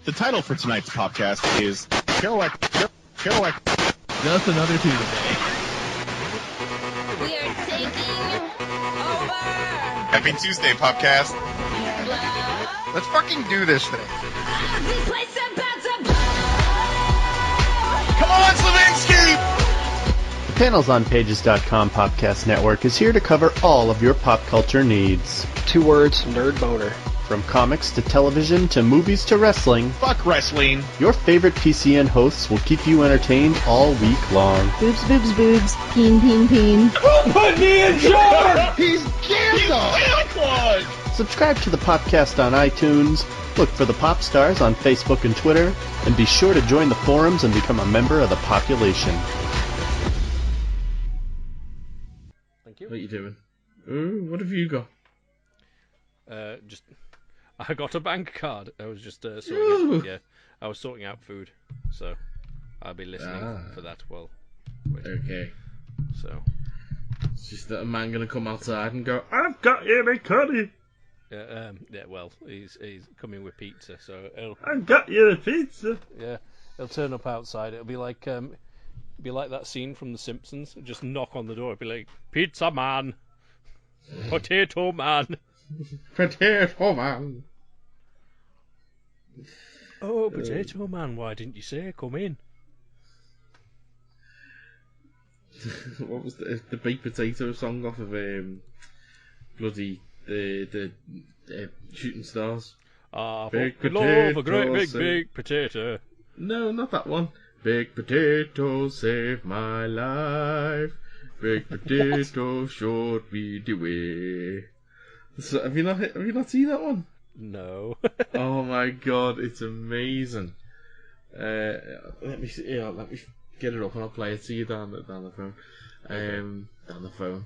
The title for tonight's podcast is Kerouac. Just another Tuesday. We are taking over. Happy Tuesday, podcast. Let's fucking do this thing. This place about to blow. Come on, Slavinsky! The Panels on Pages.com podcast network is here to cover all of your pop culture needs. 2 words, nerd boner. From comics to television to movies to wrestling, Fuck wrestling. your favorite PCN hosts will keep you entertained all week long. Boobs, boobs, boobs. Peen, peen, peen. Put me in charge! He's Gandalf! Subscribe to the podcast on iTunes, look for the Pop Stars on Facebook and Twitter, and be sure to join the forums and become a member of the population. Thank you. What are you doing? Ooh, what have you got? I got a bank card. I was just sorting out, I was sorting out food, so I'll be listening for that. Well, wait. Okay. So It's just that a man gonna come outside and go, I've got you, my cuddy. well, he's coming with pizza, so I've got you the pizza. he'll turn up outside. It'll be like that scene from The Simpsons. Just knock on the door. It'll be like, pizza man, potato man. Potato man. Oh, potato man, why didn't you say come in? What was the baked potato song off of bloody the Shooting Stars? Baked Baked love a great potatoes, big potato. No, not that one. Baked potato saved my life. Baked potato showed me the way. So, have you not seen that one? No. Oh my god, it's amazing. Let me see. Yeah, let me get it up and I'll play it to you down the phone. Down the phone.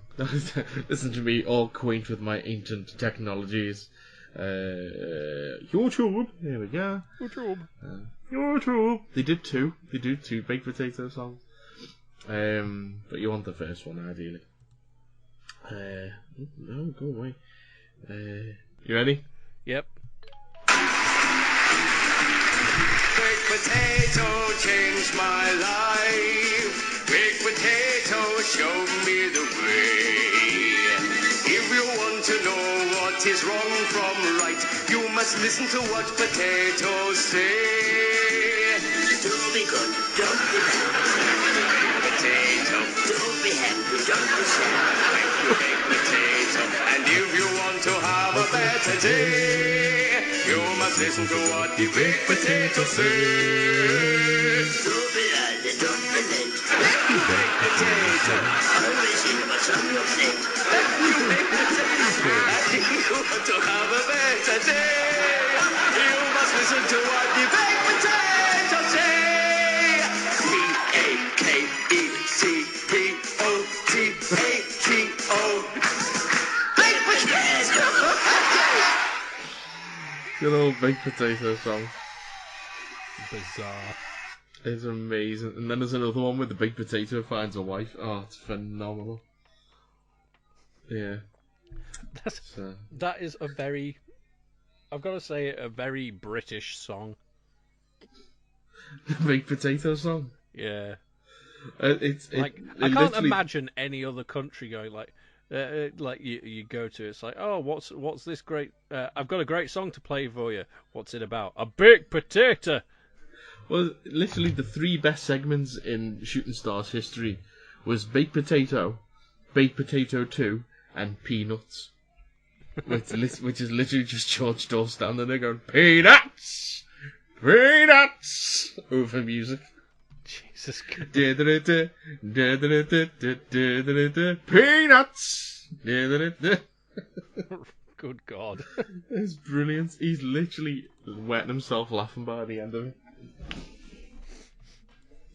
Listen to me, all quaint with my ancient technologies. YouTube. There we go. YouTube. They did two baked potato songs. But you want the first one ideally. No, go away. You ready? Yep. Baked potato changed my life. Baked potato showed me the way. If you want to know what is wrong from right, you must listen to what potatoes say. Don't be good, don't be bad. Potato, don't be happy, don't be sad. Baked potato, and if you want to have a better day, you must listen to what the baked potato say. Don't be early, don't be late. Baked potato, always hear what's on your plate. Baked potato, and if you want to have a better day, you must listen to what the baked potato say. P-A-K-E-C-P-O-T-A-T-O. Baked potato. Good old baked potato song. Bizarre. It's amazing. And then there's another one where the baked potato finds a wife. Oh, it's phenomenal. Yeah. That is a very, I've got to say, a very British song. The baked potato song. Yeah. I can't literally imagine any other country going like you go to, it's like, oh, what's this great? I've got a great song to play for you. What's it about? A baked potato. Well, literally the 3 best segments in Shooting Stars history was Baked Potato, Baked Potato 2, and Peanuts. which is literally just George Dawes standing there going, Peanuts! Peanuts! Over music. Jesus Christ. Peanuts! Good God. It's brilliant. He's literally wetting himself laughing by the end of it.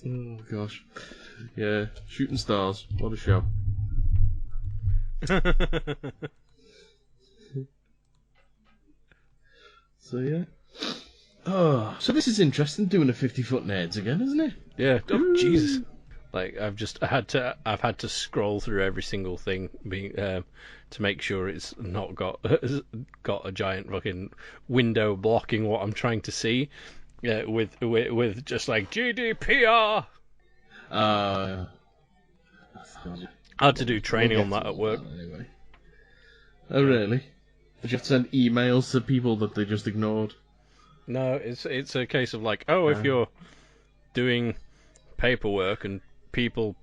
Oh gosh. Yeah, Shooting Stars. What a show. So yeah. Oh, so this is interesting, doing a 50-foot nerds again, isn't it? Yeah. Oh, Jesus. Like I've had to scroll through every single thing to make sure it's not got a giant fucking window blocking what I'm trying to see. Yeah, with just like GDPR. I had to do training on that at work. Anyway. Oh, really? Did you have to send emails to people that they just ignored? No, it's a case of like, if you're doing paperwork and people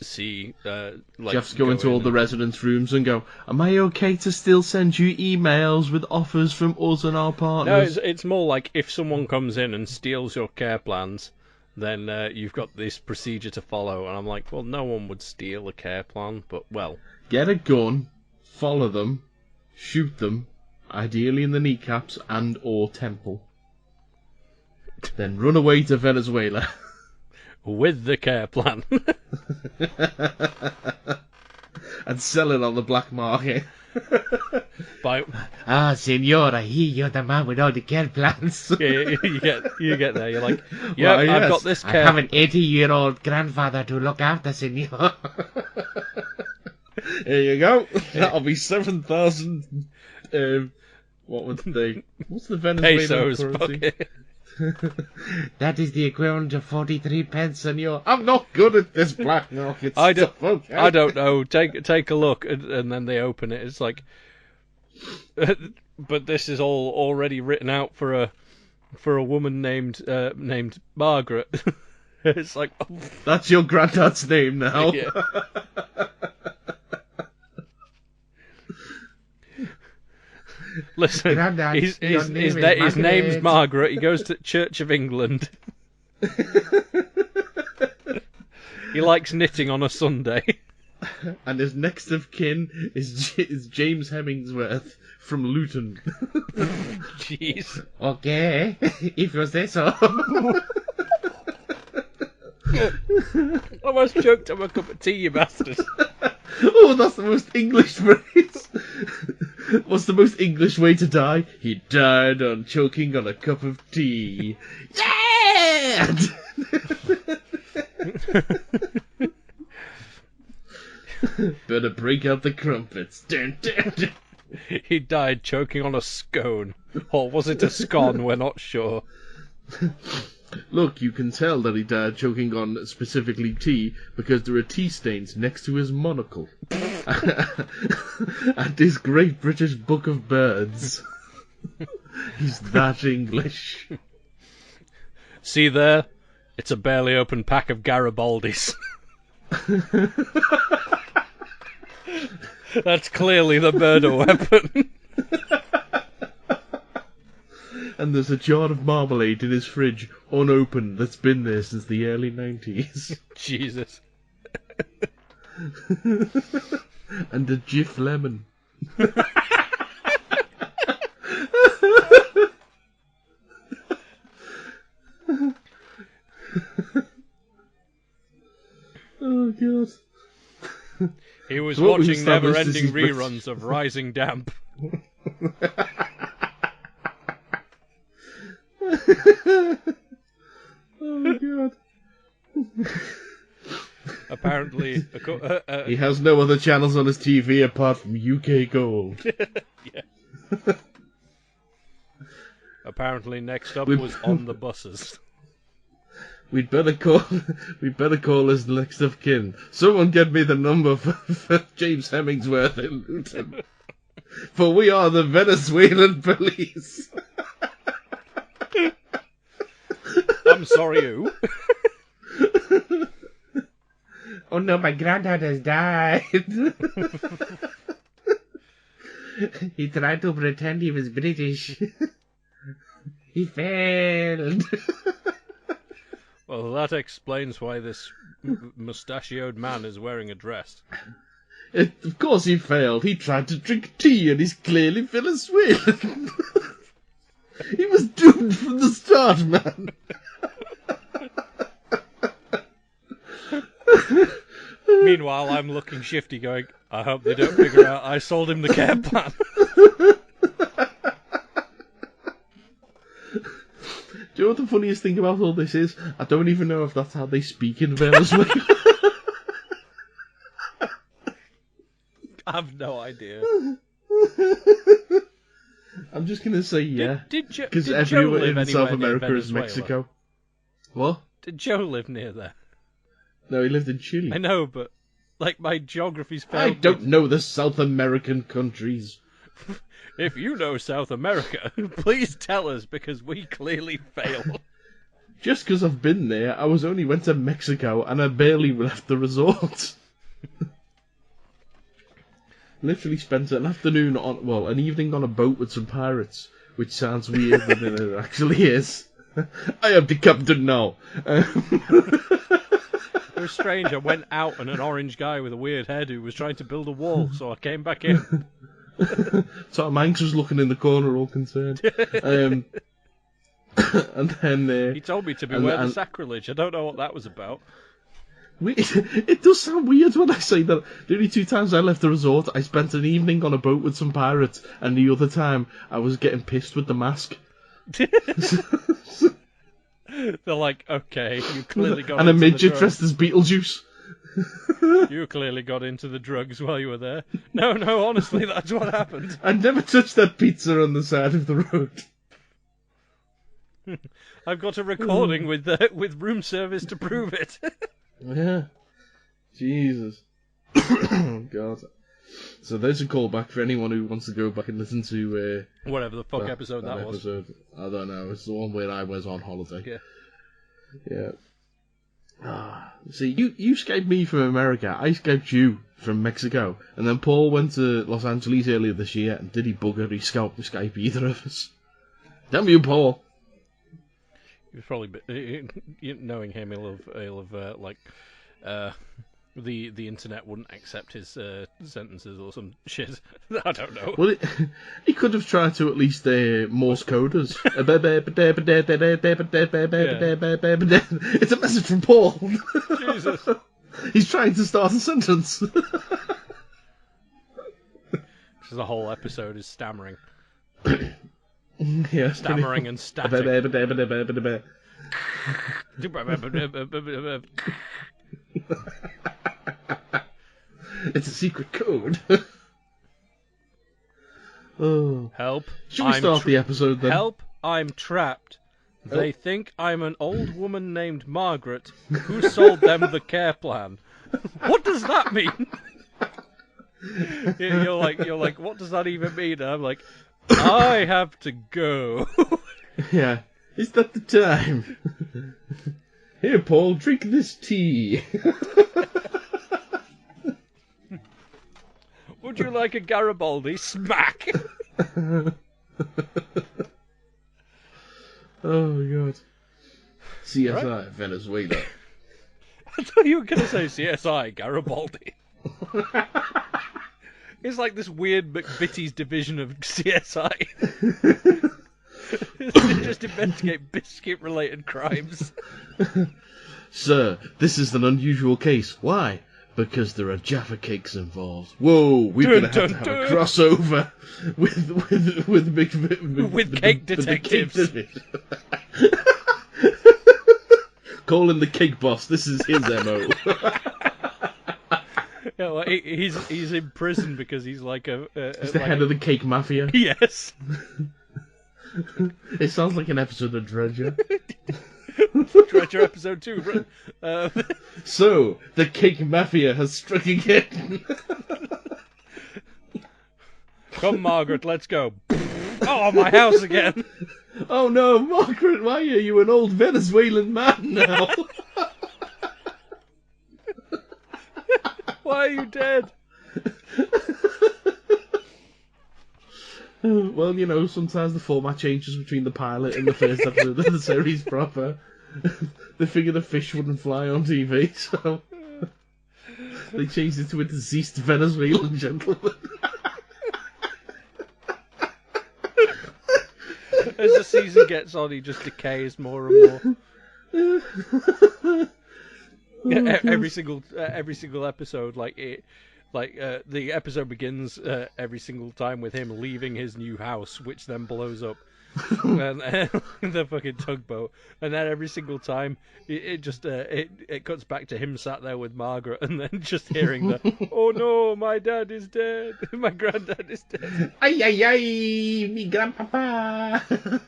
see, like, you have to go into all the residents' rooms and go, am I okay to still send you emails with offers from us and our partners? No, it's more like if someone comes in and steals your care plans, then you've got this procedure to follow. And I'm like, well, no one would steal a care plan, but well. Get a gun, follow them, shoot them, ideally in the kneecaps and or temple. Then run away to Venezuela. With the care plan. And sell it on the black market. Senora, you're the man with all the care plans. Yeah, you get there, you're like, yeah, well, yes. I've got this care. I have an 80-year-old grandfather to look after, senor. There you go. That'll be 7,000. What's the Venezuelan currency? That is the equivalent of 43 pence, senor. I'm not good at this black market stuff. Okay. I don't know. Take a look, and then they open it. It's like, but this is all already written out for a woman named Margaret. It's like, that's your granddad's name now. Yeah. Listen, his name's Margaret. He goes to Church of England. He likes knitting on a Sunday. And his next of kin is James Hemmingsworth from Luton. Jeez. Okay, if you say so. I almost choked on a cup of tea, you bastard. Oh, that's the most English phrase. What's the most English way to die? He died on choking on a cup of tea. Yeah! Better break out the crumpets. Dun, dun, dun. He died choking on a scone. Or was it a scone? We're not sure. Look, you can tell that he died choking on specifically tea because there are tea stains next to his monocle. And his Great British Book of Birds. He's that English. See there? It's a barely open pack of Garibaldis. That's clearly the murder weapon. And there's a jar of marmalade in his fridge, unopened, that's been there since the early 90s. Jesus. And a Jif lemon. Oh, God. He was watching never-ending reruns of Rising Damp. Oh, God. Apparently... he has no other channels on his TV apart from UK Gold. Yeah. Apparently next up was On the Buses. We'd better call his next of kin. Someone get me the number for James Hemmingsworth in Luton. For we are the Venezuelan police. I'm sorry, who? Oh no, my granddad has died. He tried to pretend he was British. He failed. Well, that explains why this mustachioed man is wearing a dress. Of course he failed. He tried to drink tea and he's clearly Venezuelan. He was doomed from the start, man. Meanwhile, I'm looking shifty going, I hope they don't figure out I sold him the care plan. Do you know what the funniest thing about all this is? I don't even know if that's how they speak in Venezuela. I have no idea. I'm just gonna say yeah. Did Joe Because live everywhere in anywhere South near America is Venezuela? Mexico. What? Did Joe live near there? No, he lived in Chile. I know, but like my geography's I failed. don't know the South American countries. If you know South America, please tell us because we clearly fail. Just because I've been there, I only went to Mexico and I barely left the resort. Literally spent an evening on a boat with some pirates, which sounds weird, but it actually is. I am the captain now. It was strange. I went out and an orange guy with a weird hairdo was trying to build a wall, so I came back in. Tom Hanks was looking in the corner, all concerned. And then He told me to beware the sacrilege. I don't know what that was about. It does sound weird when I say that. The only 2 times I left the resort, I spent an evening on a boat with some pirates, and the other time I was getting pissed with the mask. They're like, okay, you clearly got and a into the midget drugs. dressed as Beetlejuice. You clearly got into the drugs while you were there. No, honestly, that's what happened. I never touched that pizza on the side of the road. I've got a recording with room service to prove it. Yeah. Jesus. Oh, God. So there's a callback for anyone who wants to go back and listen to... Whatever the fuck episode that was. I don't know. It's the one where I was on holiday. Yeah. See, you Skyped me from America. I Skyped you from Mexico. And then Paul went to Los Angeles earlier this year, and did he bugger? He Skype either of us. Damn you, Paul. He was probably, knowing him, he'll have the internet wouldn't accept his sentences or some shit. I don't know. Well, he could have tried to at least Morse code us. It's a message from Paul. Jesus. He's trying to start a sentence. Because the whole episode is stammering. Yeah, stammering and static. It's a secret code. Oh. Help. Should we start the episode then? Help, I'm trapped. They think I'm an old woman named Margaret who sold them the care plan. What does that mean? You're like, what does that even mean? And I'm like, I have to go. Yeah. Is that the time? Here, Paul, drink this tea. Would you like a Garibaldi? Smack! Oh, God. CSI, Venezuela. I thought you were going to say CSI, Garibaldi. It's like this weird McVitie's division of CSI. They just investigate biscuit-related crimes. Sir, this is an unusual case. Why? Because there are Jaffa cakes involved. Whoa, we're going to have a crossover with cake detectives. Call him the cake boss. This is his MO. Yeah, well, he's in prison because he's like he's the head of the cake mafia. Yes. It sounds like an episode of Dredger. Dredger episode 2. So, the cake mafia has struck again. Come, Margaret, let's go. Oh, my house again. Oh no, Margaret, why are you an old Venezuelan man now? Why are you dead? Well, you know, sometimes the format changes between the pilot and the first episode of the series proper. They figured a fish wouldn't fly on TV, so they changed it to a deceased Venezuelan gentleman. As the season gets on, he just decays more and more. Every single episode, the episode begins every single time with him leaving his new house, which then blows up. and the fucking tugboat, and then every single time it just it cuts back to him sat there with Margaret, and then just hearing the "Oh no, my dad is dead, my granddad is dead." Ay ay ay, me grandpapa.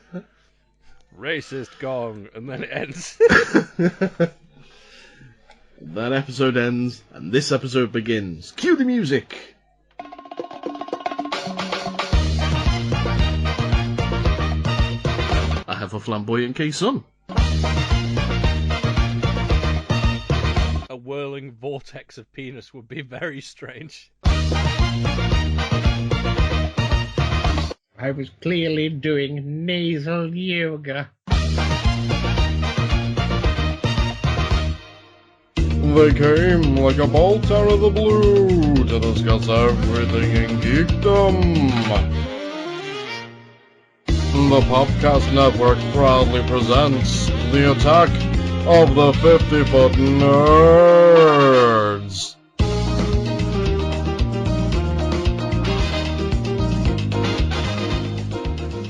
Racist gong, and then it ends. That episode ends, and this episode begins. Cue the music. I have a flamboyant K-Sun. A whirling vortex of penis would be very strange. I was clearly doing nasal yoga. They came like a bolt out of the blue to discuss everything in geekdom. The Popcast Network proudly presents the attack of the 50-foot nerds.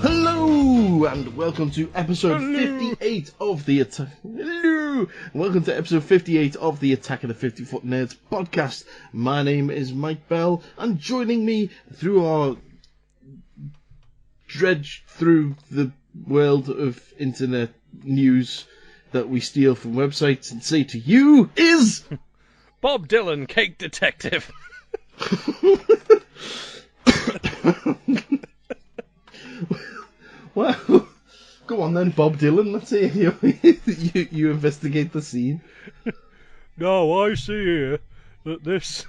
Hello, and welcome to episode 58 of the attack. Hello, welcome to episode 58 of the Attack of the 50-Foot Nerds podcast. My name is Mike Bell, and joining me through our dredge through the world of internet news that we steal from websites and say to you is Bob Dylan, Cake Detective. Well, go on then, Bob Dylan. Let's hear you investigate the scene. No, I see here that this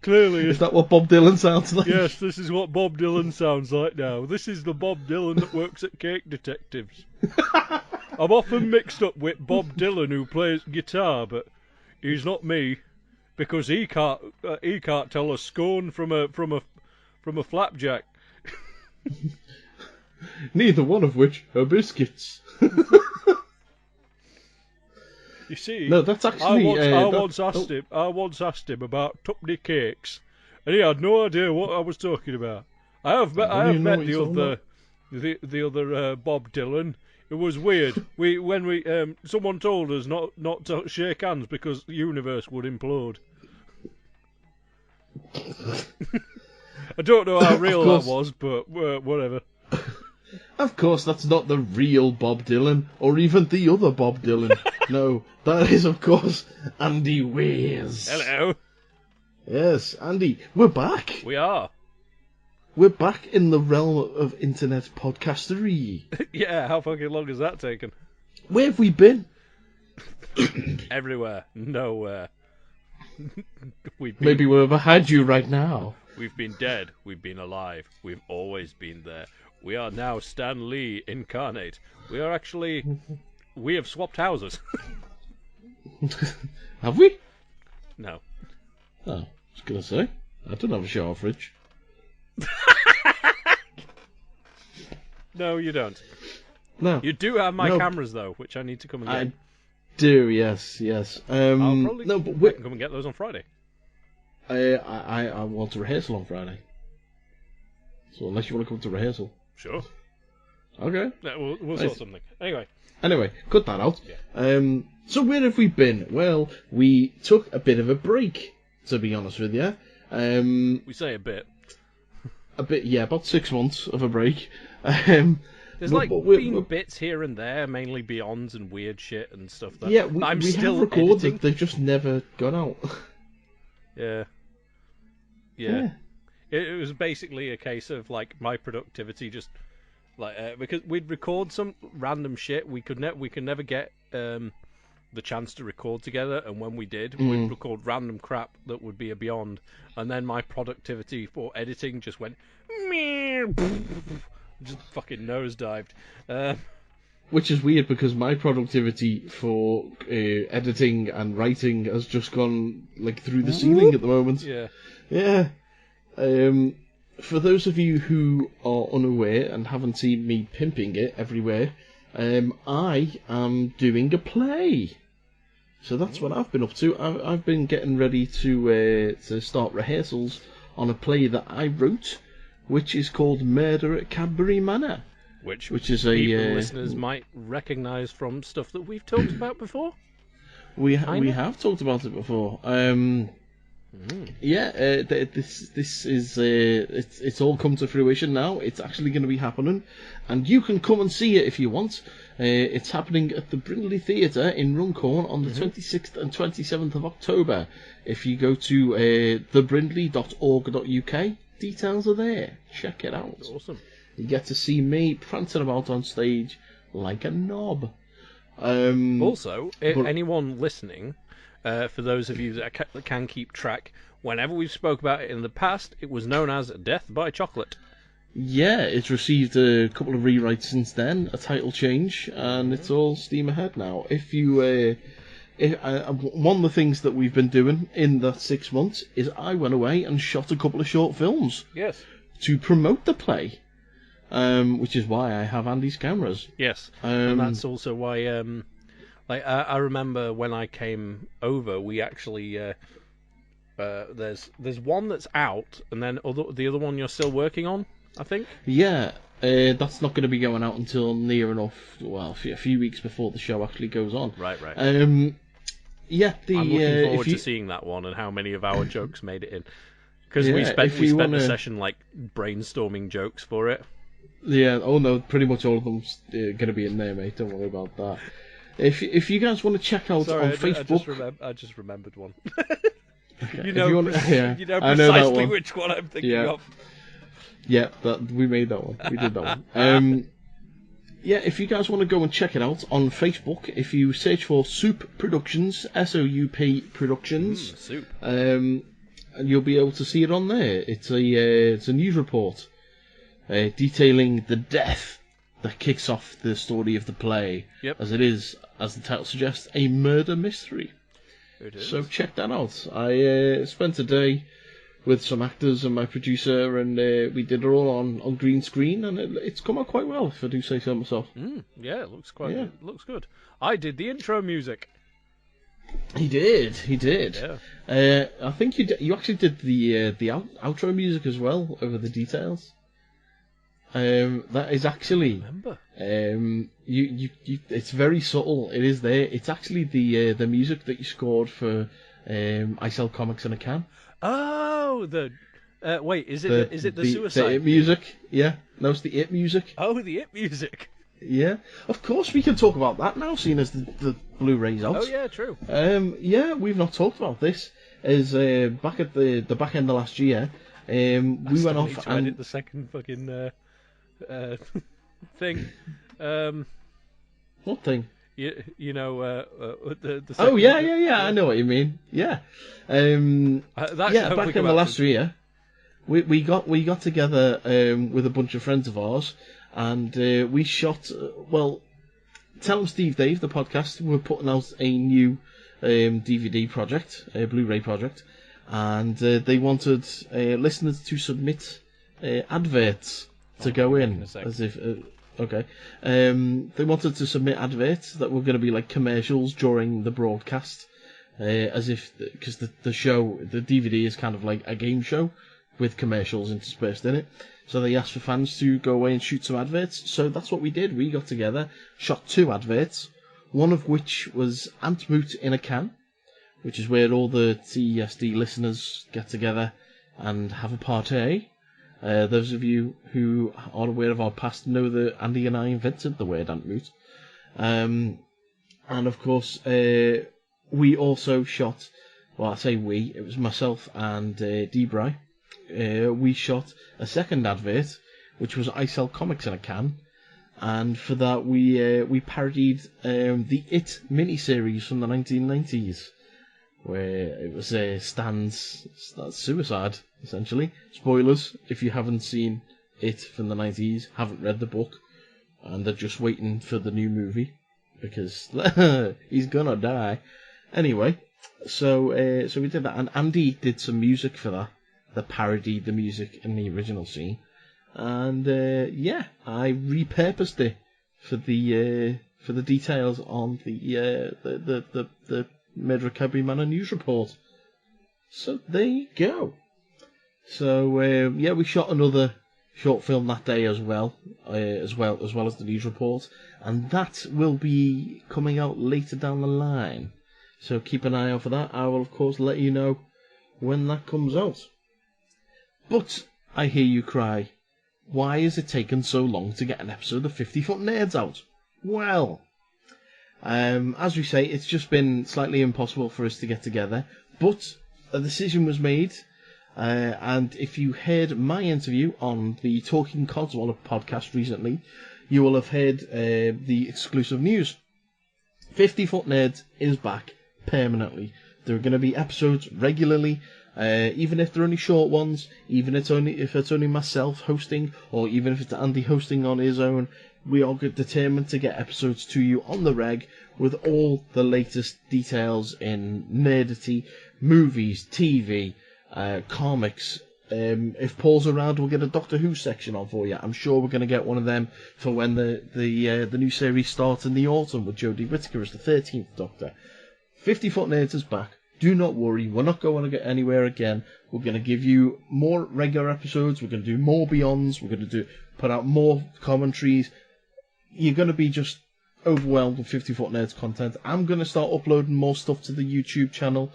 clearly Is that what Bob Dylan sounds like? Yes, this is what Bob Dylan sounds like now. This is the Bob Dylan that works at Cake Detectives. I'm often mixed up with Bob Dylan, who plays guitar, but he's not me because he can't tell a scone from a flapjack. Neither one of which are biscuits. You see, No, that's actually. I once asked him about tuppenny cakes, and he had no idea what I was talking about. I have met the other Bob Dylan. It was weird. Someone told us not to shake hands because the universe would implode. I don't know how real that was, but whatever. Of course, that's not the real Bob Dylan, or even the other Bob Dylan. No, that is, of course, Andy Weirs. Hello. Yes, Andy, we're back. We are. We're back in the realm of internet podcastery. Yeah, how fucking long has that taken? Where have we been? Everywhere. Nowhere. Maybe we're behind you right now. We've been dead. We've been alive. We've always been there. We are now Stan Lee incarnate. We have swapped houses. Have we? No. Oh, I was going to say. I don't have a shower fridge. No, you don't. No. You do have my cameras, though, which I need to come and get. I do, yes. I'll probably I can come and get those on Friday. I want a rehearsal on Friday. So unless you want to come to rehearsal. Sure. Okay. No, we'll sort something. Anyway, cut that out. Yeah. So where have we been? Well, we took a bit of a break, to be honest with you. We say a bit. About 6 months of a break. There's been bits here and there, mainly beyonds and weird shit and stuff. That I'm we still have recorded. editing. They've just never gone out. Yeah. It was basically a case of like my productivity just like because we'd record some random shit. We could never get the chance to record together, and when we did, we'd record random crap that would be a beyond, and then my productivity for editing just went just fucking nosedived. Which is weird because my productivity for editing and writing has just gone like through the ceiling at the moment. Yeah. For those of you who are unaware and haven't seen me pimping it everywhere, I am doing a play. So that's what I've been up to. I've been getting ready to start rehearsals on a play that I wrote, which is called Murder at Cadbury Manor. which is a listeners might recognise from stuff that we've talked about before. We have talked about it before. This is it's all come to fruition now. It's actually going to be happening, and you can come and see it if you want. It's happening at the Brindley Theatre in Runcorn on the 26th and 27th of October. If you go to thebrindley.org.uk, details are there. Check it out. Awesome. You get to see me prancing about on stage like a knob. Also, anyone listening, for those of you that can keep track, whenever we've spoke about it in the past, it was known as Death by Chocolate. Yeah, it's received a couple of rewrites since then, a title change, and it's all steam ahead now. One of the things that we've been doing in that 6 months is I went away and shot a couple of short films. Yes. To promote the play, which is why I have Andy's cameras. Yes, and that's also why. I remember when I came over, we actually there's one that's out, and then the other one you're still working on, I think. Yeah, that's not going to be going out until near enough. Well, a few weeks before the show actually goes on. Right. Yeah, I'm looking forward to seeing that one and how many of our jokes made it in. Because we spent a session like brainstorming jokes for it. Yeah. Oh no, pretty much all of them's going to be in there, mate. Don't worry about that. If you guys want to check out on Facebook, I just remembered one. Okay. You know precisely which one I'm thinking of. Yeah, we made that one. We did that one. Yeah, if you guys want to go and check it out on Facebook, if you search for Soup Productions, SOUP Productions, Soup. You'll be able to see it on there. It's a news report detailing the death that kicks off the story of the play. Yep. As it is, as the title suggests, a murder mystery. It is. So check that out. I spent a day with some actors and my producer, and we did it all on green screen, and it's come out quite well, if I do say so myself. Yeah, it looks it looks good. I did the intro music. He did. Yeah. I think you actually did the outro music as well, over the details. That is actually. It's very subtle. It is there. It's actually the music that you scored for I Sell Comics in a Can. Oh, wait, is it the suicide? The It music? Yeah, no, it's the It music. Oh, the It music. Yeah, of course we can talk about that now, seeing as the Blu-ray's out. Oh yeah, true. Yeah, we've not talked about this. As back at the back end of last year, we went off to and edit the second fucking thing. What thing? You know, the oh yeah. I know what you mean. Yeah. Back in the last year, we got together with a bunch of friends of ours, and we shot. Tell 'em Steve Dave, the podcast, we're putting out a new DVD project, a Blu-ray project, and they wanted listeners to submit adverts to go in, as if. Okay. They wanted to submit adverts that were going to be like commercials during the broadcast, as if because the show, the DVD is kind of like a game show with commercials interspersed in it. So they asked for fans to go away and shoot some adverts. So that's what we did. We got together, shot 2 adverts, one of which was Ant Moot in a Can, which is where all the TESD listeners get together and have a party. Those of you who are aware of our past know that Andy and I invented the word Ant Moot. And of course, we also shot, well, I say we, it was myself and Debray. We shot a second advert, which was I Sell Comics in a Can. And for that, we parodied the It miniseries from the 1990s. Where it was Stan's suicide, essentially. Spoilers, if you haven't seen It from the 90s, haven't read the book, and they're just waiting for the new movie, because he's gonna die. Anyway, so we did that, and Andy did some music for that parodied the music in the original scene, and I repurposed it for the details on the Murder of Cadbury Manor news report. So there you go. So we shot another short film that day as well as the news report, and that will be coming out later down the line. So keep an eye out for that. I will, of course, let you know when that comes out. But I hear you cry, why has it taken so long to get an episode of 50 Foot Nerds out? Well, as we say, it's just been slightly impossible for us to get together, but a decision was made, and if you heard my interview on the Talking Codswallop podcast recently, you will have heard the exclusive news. 50 Foot Nerds is back permanently. There are going to be episodes regularly, even if they're only short ones, even if it's only myself hosting, or even if it's Andy hosting on his own. We are determined to get episodes to you on the reg with all the latest details in nerdity, movies, TV, comics. If Paul's around, we'll get a Doctor Who section on for you. I'm sure we're going to get one of them for when the new series starts in the autumn with Jodie Whittaker as the 13th Doctor. 50 Foot Nerds is back. Do not worry, we're not going to get anywhere again. We're going to give you more regular episodes. We're going to do more Beyonds. We're going to put out more commentaries. You're going to be just overwhelmed with 50 Foot Nerds content. I'm going to start uploading more stuff to the YouTube channel.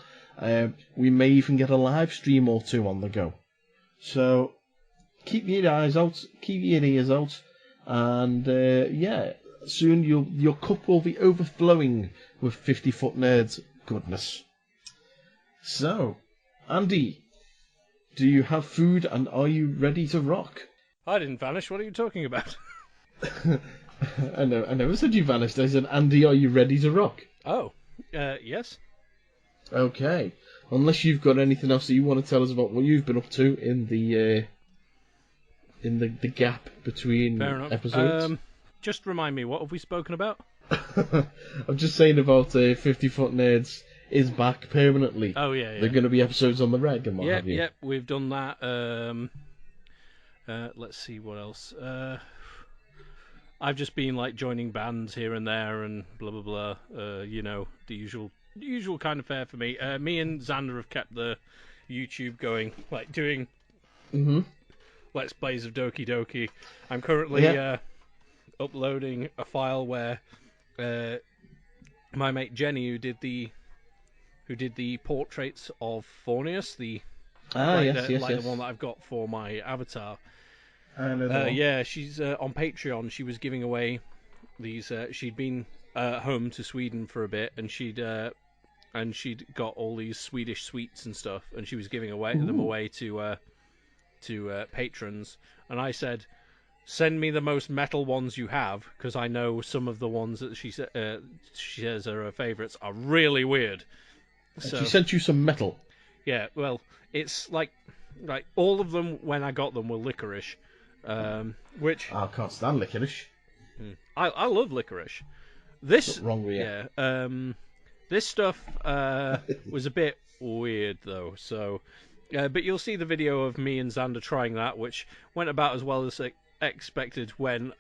We may even get a live stream or two on the go. So keep your eyes out, keep your ears out, and soon your cup will be overflowing with 50 Foot Nerds goodness. So, Andy, do you have food and are you ready to rock? I didn't vanish. What are you talking about? I never said you vanished. I said, Andy, are you ready to rock? Oh, yes. Okay. Unless you've got anything else that you want to tell us about what you've been up to in the gap between episodes. Just remind me, what have we spoken about? I'm just saying about 50 Foot Nerds is back permanently. Oh, yeah. They're going to be episodes on the reg and what have you. Yep, we've done that. Let's see what else. I've just been like joining bands here and there and blah blah blah. The usual kind of fare for me. Me and Xander have kept the YouTube going, like doing Let's Plays of Doki Doki. I'm currently uploading a file where my mate Jenny, who did the portraits of Fornius, the one that I've got for my avatar. She's on Patreon. She was giving away these. She'd been home to Sweden for a bit, and she'd got all these Swedish sweets and stuff, and she was giving them away to patrons. And I said, send me the most metal ones you have, because I know some of the ones that she says are her favourites are really weird. So, she sent you some metal. Yeah, well, it's like all of them when I got them were licorice. Which I can't stand licorice. I love licorice. What's wrong with you? This stuff was a bit weird though. So, but you'll see the video of me and Xander trying that, which went about as well as expected. When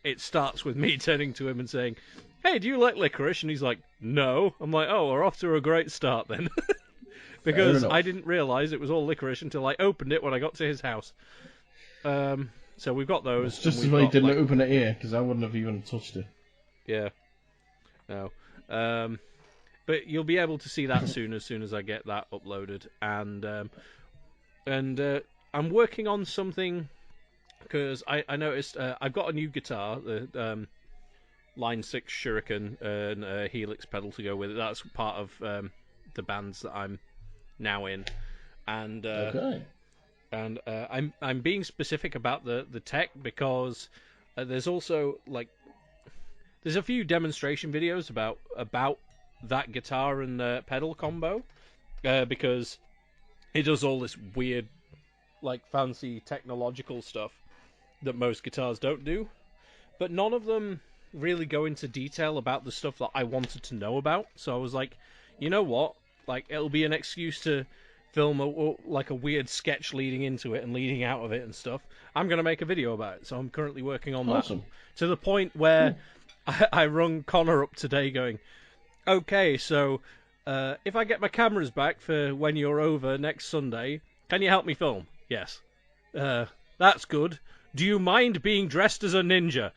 it starts with me turning to him and saying, "Hey, do you like licorice?" And he's like, "No." I'm like, "Oh, we're off to a great start then," because I didn't realise it was all licorice until I opened it when I got to his house. So we've got those. It's just as well you didn't open it here, because I wouldn't have even touched it. Yeah. No. But you'll be able to see that soon as I get that uploaded. And I'm working on something, because I noticed I've got a new guitar, the Line 6 Shuriken, and a Helix pedal to go with it. That's part of the bands that I'm now in. And okay. And I'm being specific about the tech, because there's also there's a few demonstration videos about that guitar and pedal combo, because it does all this weird fancy technological stuff that most guitars don't do, but none of them really go into detail about the stuff that I wanted to know about. So I was like, you know what, it'll be an excuse to film a weird sketch leading into it and leading out of it and stuff. I'm going to make a video about it, so I'm currently working on that. To the point where I rung Connor up today going, okay, so if I get my cameras back for when you're over next Sunday, can you help me film? Yes. That's good. Do you mind being dressed as a ninja?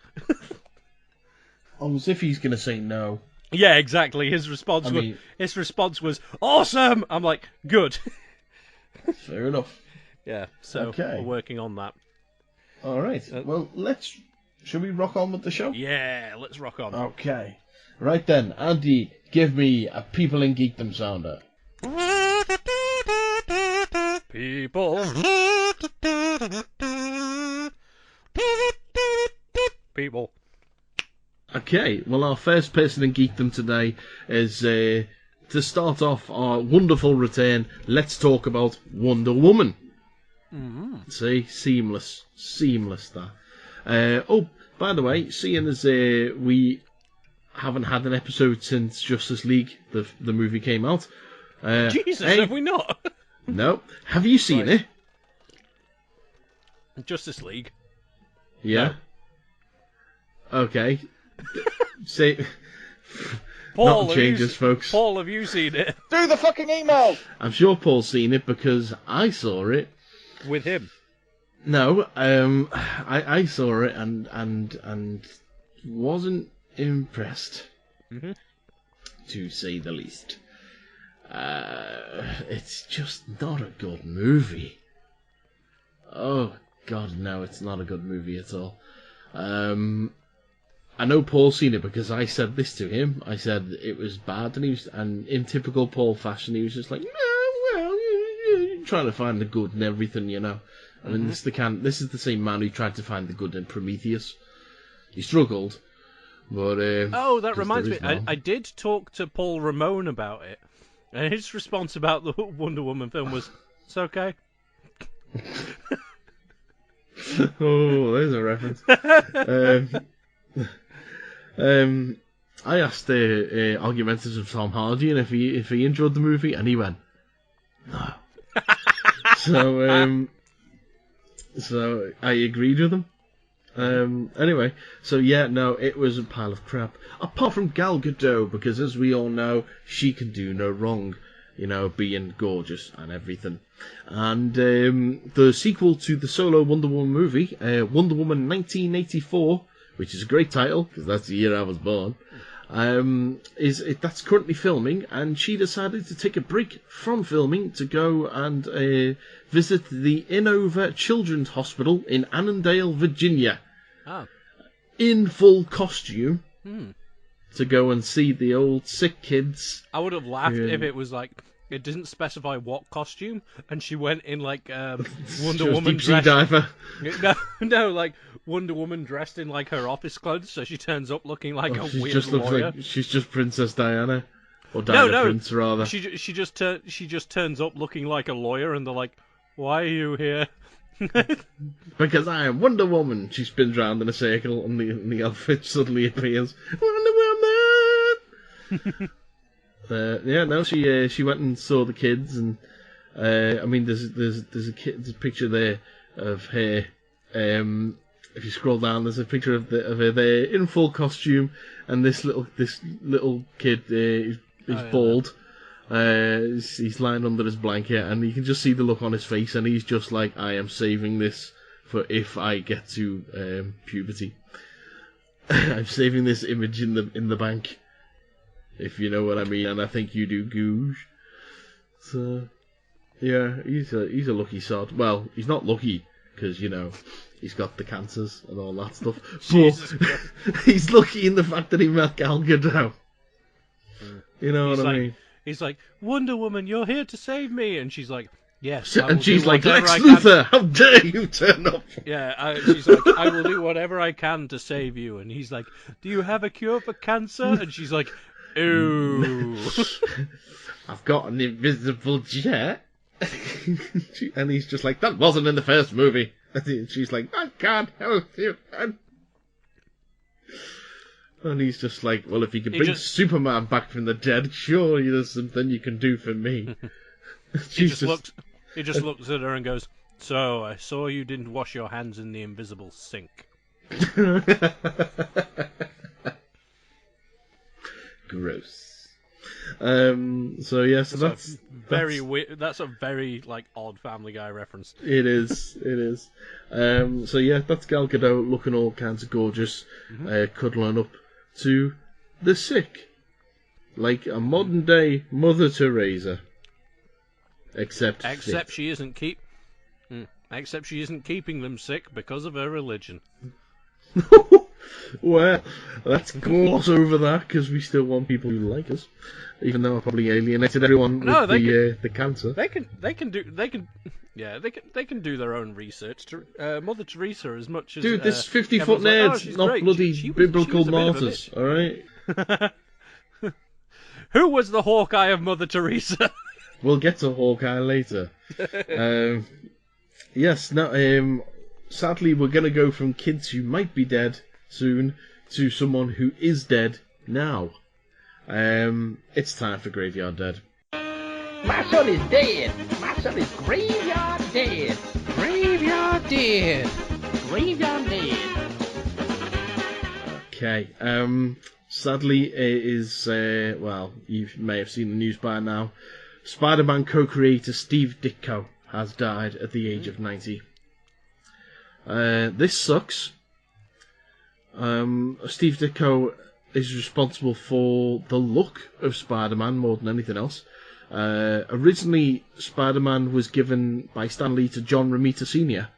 As if he's going to say no. Yeah, exactly. His response was awesome. I'm like, good. Fair enough. Yeah, so Okay. we're working on that. All right. Well, shall we rock on with the show? Yeah, let's rock on. Okay. Right then, Andy, give me a People in Geekdom sounder. People. People. Okay, well, our first person in Geekdom today is, to start off our wonderful return, let's talk about Wonder Woman. Mm-hmm. See, seamless that. By the way, seeing as we haven't had an episode since Justice League, the movie came out. Jesus, have we not? No. Have you seen it? Justice League. Yeah. No. Okay. Say, Paul, nothing changes, folks. Paul, have you seen it? Do the fucking email! I'm sure Paul's seen it because I saw it. With him? No, I saw it and wasn't impressed, to say the least. It's just not a good movie. Oh God, no, it's not a good movie at all. I know Paul's seen it because I said this to him. I said it was bad, and in typical Paul fashion, he was just like, "No, well, you're trying to find the good and everything, you know." I mean, this is the same man who tried to find the good in Prometheus. He struggled, but that reminds me. I did talk to Paul Ramone about it, and his response about the Wonder Woman film was, "It's okay." Oh, there's a reference. I asked the Argumentative Tom Hardy and if he enjoyed the movie, and he went, no. So I agreed with him. Anyway, so yeah, no, it was a pile of crap. Apart from Gal Gadot, because as we all know, she can do no wrong, you know, being gorgeous and everything. And the sequel to the solo Wonder Woman movie, Wonder Woman 1984, which is a great title, because that's the year I was born, that's currently filming, and she decided to take a break from filming to go and visit the Inova Children's Hospital in Annandale, Virginia, in full costume, to go and see the old sick kids. I would have laughed if it was like, it didn't specify what costume, and she went in like Wonder Woman dressed. Diver. No, like Wonder Woman dressed in like her office clothes, so she turns up looking like a weird just lawyer. Like she's just Princess Diana, or Diana Prince rather. She just turns up looking like a lawyer, and they're like, "Why are you here?" Because I am Wonder Woman. She spins round in a circle, and the outfit suddenly appears. Wonder Woman. Yeah, no, she went and saw the kids, and I mean, there's a picture there of her. If you scroll down, there's a picture of her there in full costume, and this little kid is bald. He's lying under his blanket, and you can just see the look on his face, and he's just like, I am saving this for if I get to puberty. I'm saving this image in the bank, if you know what I mean, and I think you do, Googe. So, yeah, he's a lucky sod. Well, he's not lucky, because, you know, he's got the cancers and all that stuff. But he's lucky in the fact that he met Gal Gadot. You know what I mean? He's like, Wonder Woman, you're here to save me, and she's like, yes. And she's like, Lex Luthor, how dare you turn up? Yeah, she's like, I will do whatever I can to save you, and he's like, do you have a cure for cancer? And she's like, ooh. I've got an invisible jet. And he's just like, that wasn't in the first movie. And she's like, I can't help you. And he's just like, well, if you can bring Superman back from the dead, surely there's something you can do for me. He just looks at her and goes, so, I saw you didn't wash your hands in the invisible sink. Gross. So that's very weird. That's a very odd Family Guy reference. It is. That's Gal Gadot looking all kinds of gorgeous, cuddling up to the sick, like a modern day Mother Teresa. Except she isn't Except she isn't keeping them sick because of her religion. Well, let's gloss over that because we still want people who like us, even though I probably alienated everyone with the cancer. They can do their own research. Mother Teresa, as much as dude, this 50-foot nerds, not great. bloody biblical martyrs. All right. Who was the Hawkeye of Mother Teresa? We'll get to Hawkeye later. Yes. No. Sadly, we're going to go from kids who might be dead soon to someone who is dead now. It's time for Graveyard Dead. My son is dead. My son is graveyard dead. Graveyard dead. Graveyard dead. Okay. Sadly, it is, you may have seen the news by now. Spider-Man co-creator Steve Ditko has died at the age of 90. This sucks. Steve Ditko is responsible for the look of Spider-Man more than anything else. Originally, Spider-Man was given by Stan Lee to John Romita Sr.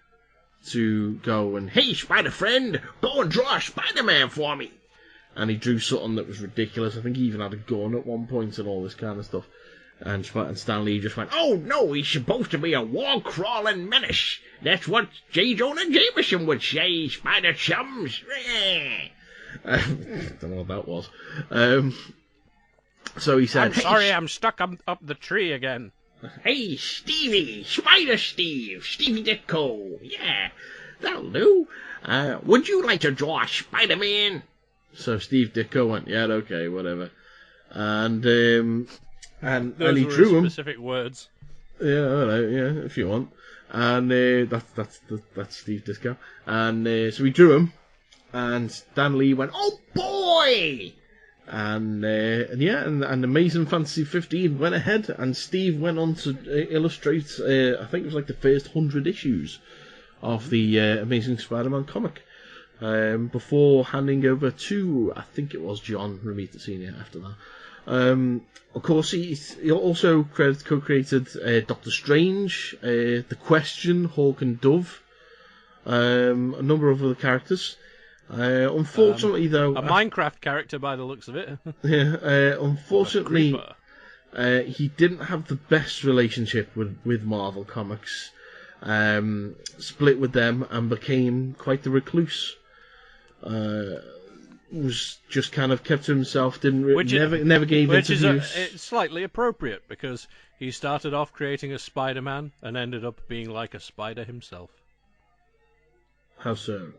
to go and, hey, Spider-Friend, go and draw a Spider-Man for me. And he drew something that was ridiculous. I think he even had a gun at one point and all this kind of stuff. And Stan Lee just went, oh no, he's supposed to be a wall-crawling menace. That's what J. Jonah Jameson would say, Spider Chums. I don't know what that was. So he said, I'm sorry, I'm stuck up the tree again. Hey, Stevie, Spider Steve, Stevie Ditko. Yeah, that'll do. Would you like to draw a Spider-Man? So Steve Ditko went, yeah, okay, whatever. And he drew him. Specific words. Yeah, all right, yeah, if you want. And that's Steve Ditko. And so he drew him, and Stan Lee went, oh boy! And Amazing Fantasy 15 went ahead, and Steve went on to illustrate, I think it was like the first 100 issues of the Amazing Spider-Man comic. Before handing over to, I think it was John Romita Sr. after that. Of course, he also co-created Doctor Strange, The Question, Hawk and Dove, a number of other characters. Unfortunately, though... A Minecraft character by the looks of it. Yeah, unfortunately, he didn't have the best relationship with Marvel Comics. Split with them and became quite the recluse. Was just kind of kept to himself, never gave interviews. It's slightly appropriate, because he started off creating a Spider-Man and ended up being like a spider himself. How so?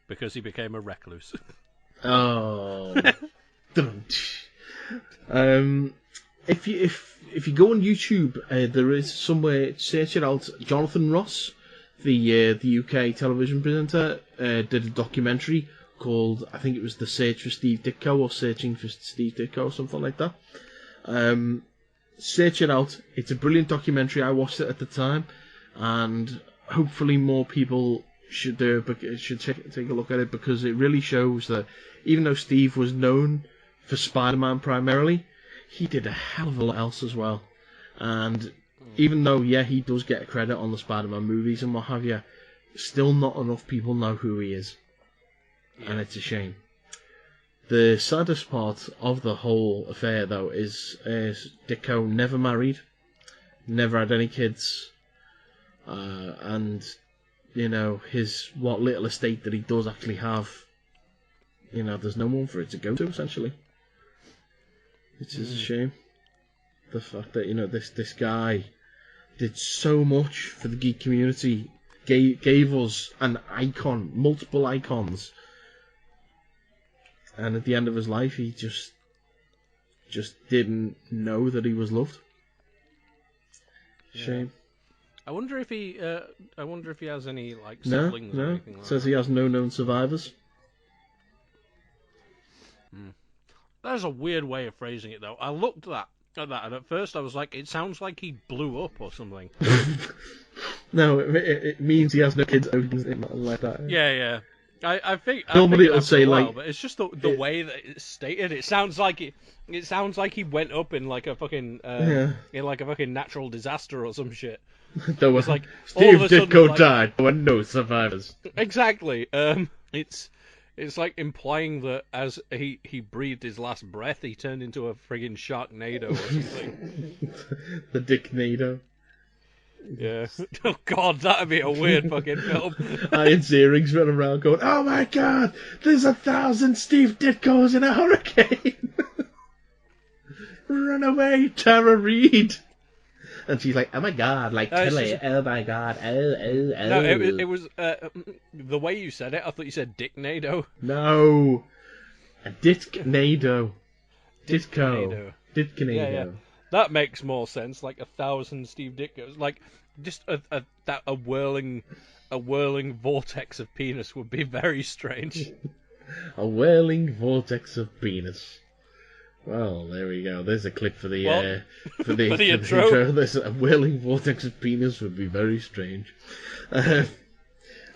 Because he became a recluse. Oh. If you go on YouTube, there is somewhere, search it out. Jonathan Ross, the UK television presenter, did a documentary called, I think it was The Search for Steve Ditko, or Searching for Steve Ditko, or something like that. Search it out. It's a brilliant documentary. I watched it at the time, and hopefully more people should take a look at it, because it really shows that even though Steve was known for Spider-Man primarily, he did a hell of a lot else as well. And even though, yeah, he does get credit on the Spider-Man movies and what have you, still not enough people know who he is. And it's a shame. The saddest part of the whole affair, though, is Ditko never married, never had any kids, and, you know, what little estate that he does actually have, you know, there's no one for it to go to, essentially. Which is a shame. The fact that, you know, this guy did so much for the geek community, gave us an icon, multiple icons, and at the end of his life, he just didn't know that he was loved. Shame. I wonder if he has any siblings or anything like Says that. he has no known survivors. That's a weird way of phrasing it, though. I looked at that, and at first I was like, it sounds like he blew up or something. No, it means he has no kids like that. Yeah. I think normally it'll say like, but it's just the way that it's stated. It sounds like he went up in like a fucking in like a fucking natural disaster or some shit. There was like Steve Ditko died. There were no survivors. Exactly. It's like implying that as he breathed his last breath, he turned into a friggin' Sharknado or something. The Dicknado. Yeah. Oh god, that'd be a weird fucking film. Iron's earrings running around going, oh my god, there's 1,000 Steve Ditkos in a hurricane. Run away, Tara Reid. And she's like, oh my god, like Tilly, oh my god, oh. No, it was the way you said it, I thought you said Dicknado. No, a Ditknado. Ditko. Ditknado. Yeah. That makes more sense, like 1,000 Steve Ditkos. Like, just a whirling vortex of penis would be very strange. A whirling vortex of penis. Well, there we go. There's a clip for the intro. There's a whirling vortex of penis would be very strange.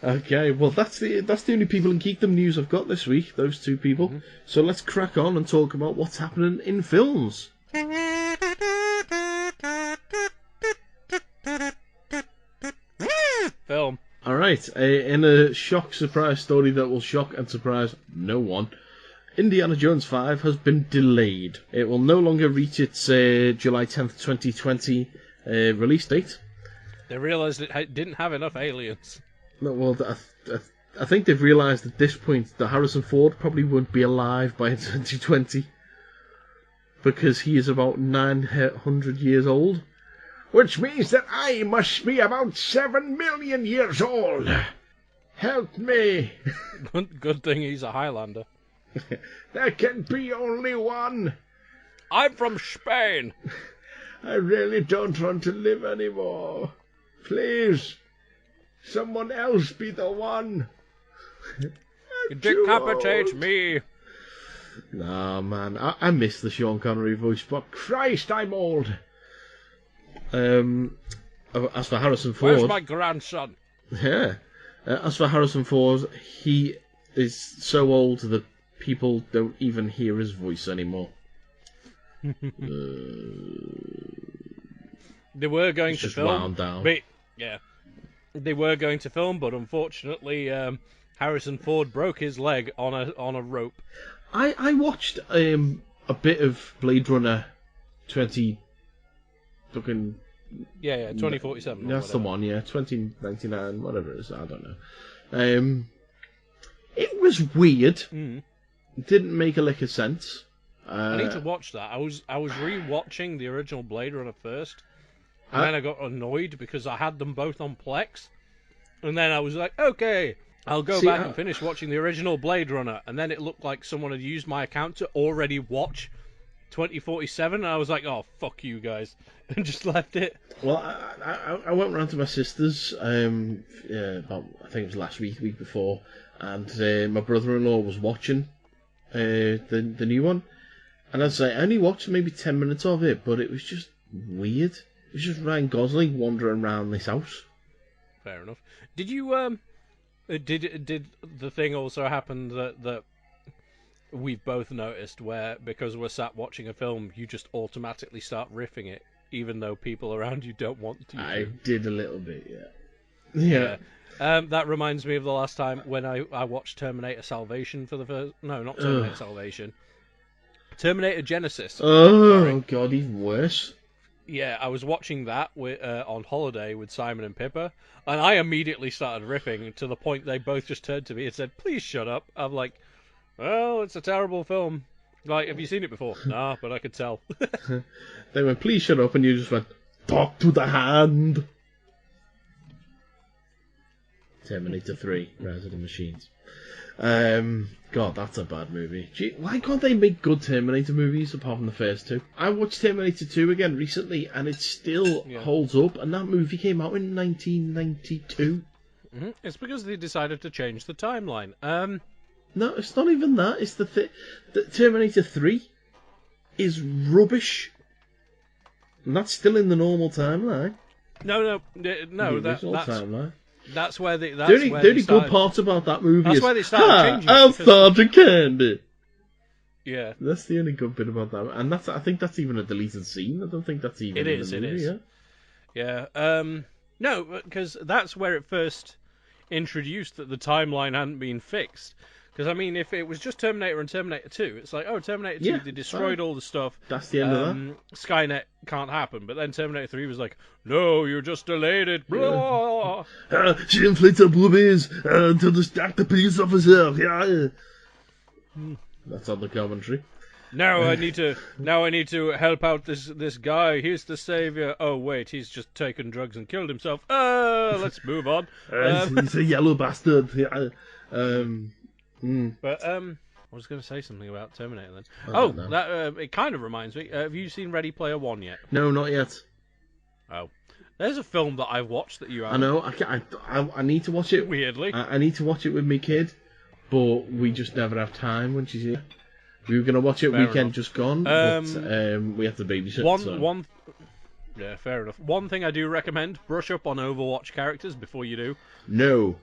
Okay, well that's the only people in Geekdom news I've got this week. Those two people. Mm-hmm. So let's crack on and talk about what's happening in films. Film. Alright, in a shock surprise story that will shock and surprise no one, Indiana Jones 5 has been delayed. It will no longer reach its July 10th, 2020 release date. They realised it didn't have enough aliens. No, well, I think they've realised at this point that Harrison Ford probably won't be alive by 2020. Because he is about 900 years old. Which means that I must be about 7 million years old. Help me. Good thing he's a Highlander. There can be only one. I'm from Spain. I really don't want to live anymore. Please, someone else be the one. Decapitate me. Nah, man, I miss the Sean Connery voice, but Christ, I'm old. As for Harrison Ford... Where's my grandson? Yeah. As for Harrison Ford, he is so old that people don't even hear his voice anymore. They were going to film. Wound down. But, yeah. They were going to film, but unfortunately, Harrison Ford broke his leg on a rope. I watched a bit of Blade Runner 2047. That's the one, yeah, 2099, whatever it is, I don't know. It was weird. It didn't make a lick of sense. I need to watch that. I was re-watching the original Blade Runner first, and then I got annoyed because I had them both on Plex, and then I was like, okay, I'll go back and finish watching the original Blade Runner, and then it looked like someone had used my account to already watch 2047, and I was like, oh, fuck you guys, and just left it. Well, I went round to my sister's, about, I think it was last week before, and my brother-in-law was watching the new one, and I only watched maybe 10 minutes of it, but it was just weird. It was just Ryan Gosling wandering around this house. Fair enough. Did you, did the thing also happen that we've both noticed where, because we're sat watching a film, you just automatically start riffing it, even though people around you don't want to? I did a little bit, yeah. That reminds me of the last time when I watched Terminator Salvation for the first... No, not Terminator Salvation. Terminator Genesis. Oh, God, even worse. Yeah, I was watching that on holiday with Simon and Pippa, and I immediately started riffing to the point they both just turned to me and said, please shut up. I'm like, well, it's a terrible film. Like, have you seen it before? Nah, but I could tell. They went, please shut up, and you just went, talk to the hand. Terminator 3, Rise of the Machines. God, that's a bad movie. Gee, why can't they make good Terminator movies apart from the first two? I watched Terminator 2 again recently, and it still holds up, and that movie came out in 1992. Mm-hmm. It's because they decided to change the timeline. No, it's not even that. It's the Terminator 3 is rubbish. And that's still in the normal timeline. No, The that's timeline. that's where they. That's The only, where the they only started, good part about that movie That's is, why they started changing it, I'll because- start a candy. Yeah, That's the only good bit about that. And I think that's even a deleted scene. I don't think that's even It in is, the it movie, is. Yeah. No, because that's where it first introduced that the timeline hadn't been fixed. Because, I mean, if it was just Terminator and Terminator 2, it's like, oh, Terminator 2, Yeah, they destroyed fine. all the stuff. That's the end of that. Skynet can't happen. But then Terminator 3 was like, no, you just delayed it. Blah. She inflates her boobies to distract the police officer. Yeah. That's on the commentary. Now I need to help out this guy. He's the savior. Oh wait, he's just taken drugs and killed himself. Let's move on. He's a yellow bastard. Yeah. But I was going to say something about Terminator then. I don't know. That it kind of reminds me. Have you seen Ready Player One yet? No, not yet. Oh, there's a film that I've watched that you I haven't. know. I need to watch it. Weirdly. I need to watch it with my kid, but we just never have time when she's here. We were going to watch it Fair weekend enough. just gone, but we have to babysit. Yeah, fair enough. One thing I do recommend: brush up on Overwatch characters before you do. No.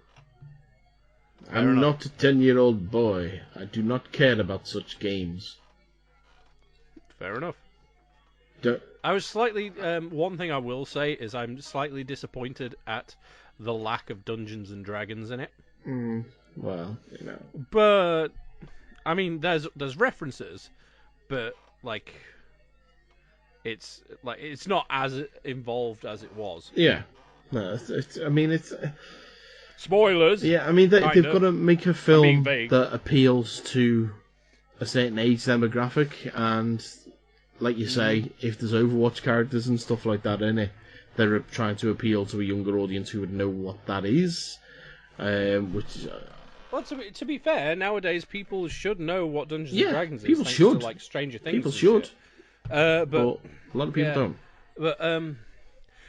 I'm enough. not a 10-year-old boy. I do not care about such games. Fair enough. Don't... I was slightly. One thing I will say is I'm slightly disappointed at the lack of Dungeons and Dragons in it. Well, you know. But I mean, there's references, but like, it's not as involved as it was. Yeah. No, it's Spoilers. yeah, I mean, they've got to make a film being vague. that appeals to a certain age demographic, and like you say, if there's Overwatch characters and stuff like that in it, they're trying to appeal to a younger audience who would know what that is. Which Well, to be fair, nowadays people should know what Dungeons Yeah, and Dragons is. people thanks should. To, like Stranger Things. people and should, shit. But a lot of people yeah. don't. But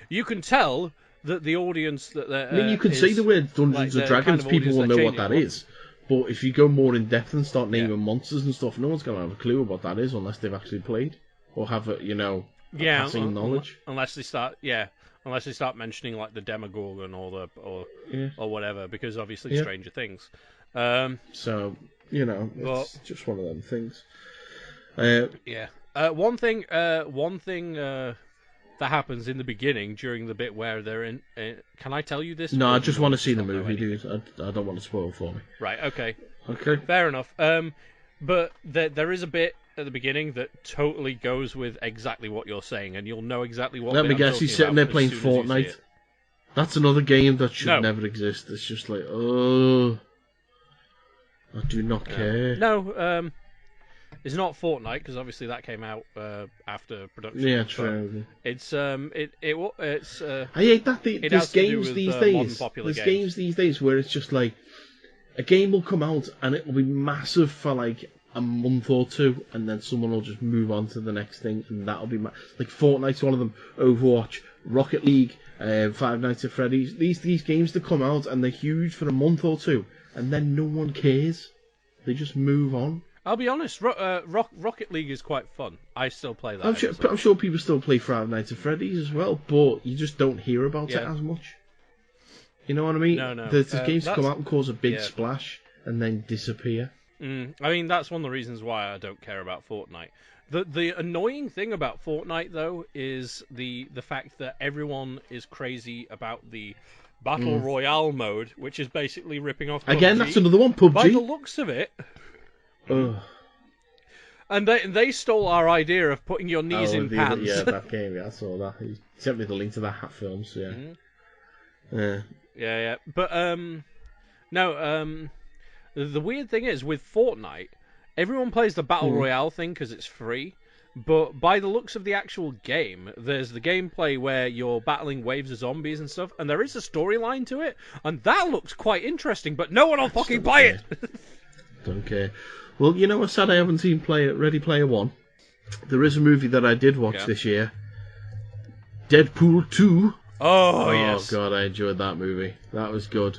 you can tell that the audience that they're. I mean, you can say the word Dungeons and Dragons, people will know what that is. But if you go more in depth and start naming monsters and stuff, no one's going to have a clue what that is unless they've actually played or have a passing knowledge. Unless they start mentioning like the Demogorgon or whatever, because obviously Stranger Things. So it's just one of them things. One thing that happens in the beginning during the bit where they're in. Can I tell you this? No, I just want to see the movie, dude. I don't want to spoil for me. Right. Okay. Okay. Fair enough. But there is a bit at the beginning that totally goes with exactly what you're saying, and you'll know exactly what. Let me guess, he's sitting there playing Fortnite. That's another game that should never exist. It's just like, oh, I do not care. No, it's not Fortnite because obviously that came out after production. Yeah, true. It's it's. I hate that there's games these days. There's games these days where it's just like a game will come out and it will be massive for like a month or two, and then someone will just move on to the next thing, and that'll be like Fortnite's one of them. Overwatch, Rocket League, Five Nights at Freddy's. These games that come out and they're huge for a month or two, and then no one cares. They just move on. I'll be honest, Rocket League is quite fun. I still play that. I'm sure people still play Five Nights at Freddy's as well, but you just don't hear about it as much. You know what I mean? No. There's games come out and cause a big splash and then disappear. I mean, that's one of the reasons why I don't care about Fortnite. The annoying thing about Fortnite, though, is the fact that everyone is crazy about the Battle Royale mode, which is basically ripping off PUBG. Again, that's another one, PUBG. By the looks of it... And they stole our idea of putting your knees in pants. Yeah, that game. Yeah, I saw that. He sent me the link to that film. So yeah. Yeah. But no. The weird thing is with Fortnite, everyone plays the Battle Royale thing because it's free. But by the looks of the actual game, there's the gameplay where you're battling waves of zombies and stuff, and there is a storyline to it, and that looks quite interesting. But no one will fucking play it. Don't care. Well, you know what? Sad I haven't seen Ready Player One. There is a movie that I did watch this year. Deadpool 2. Oh yes. God, I enjoyed that movie. That was good.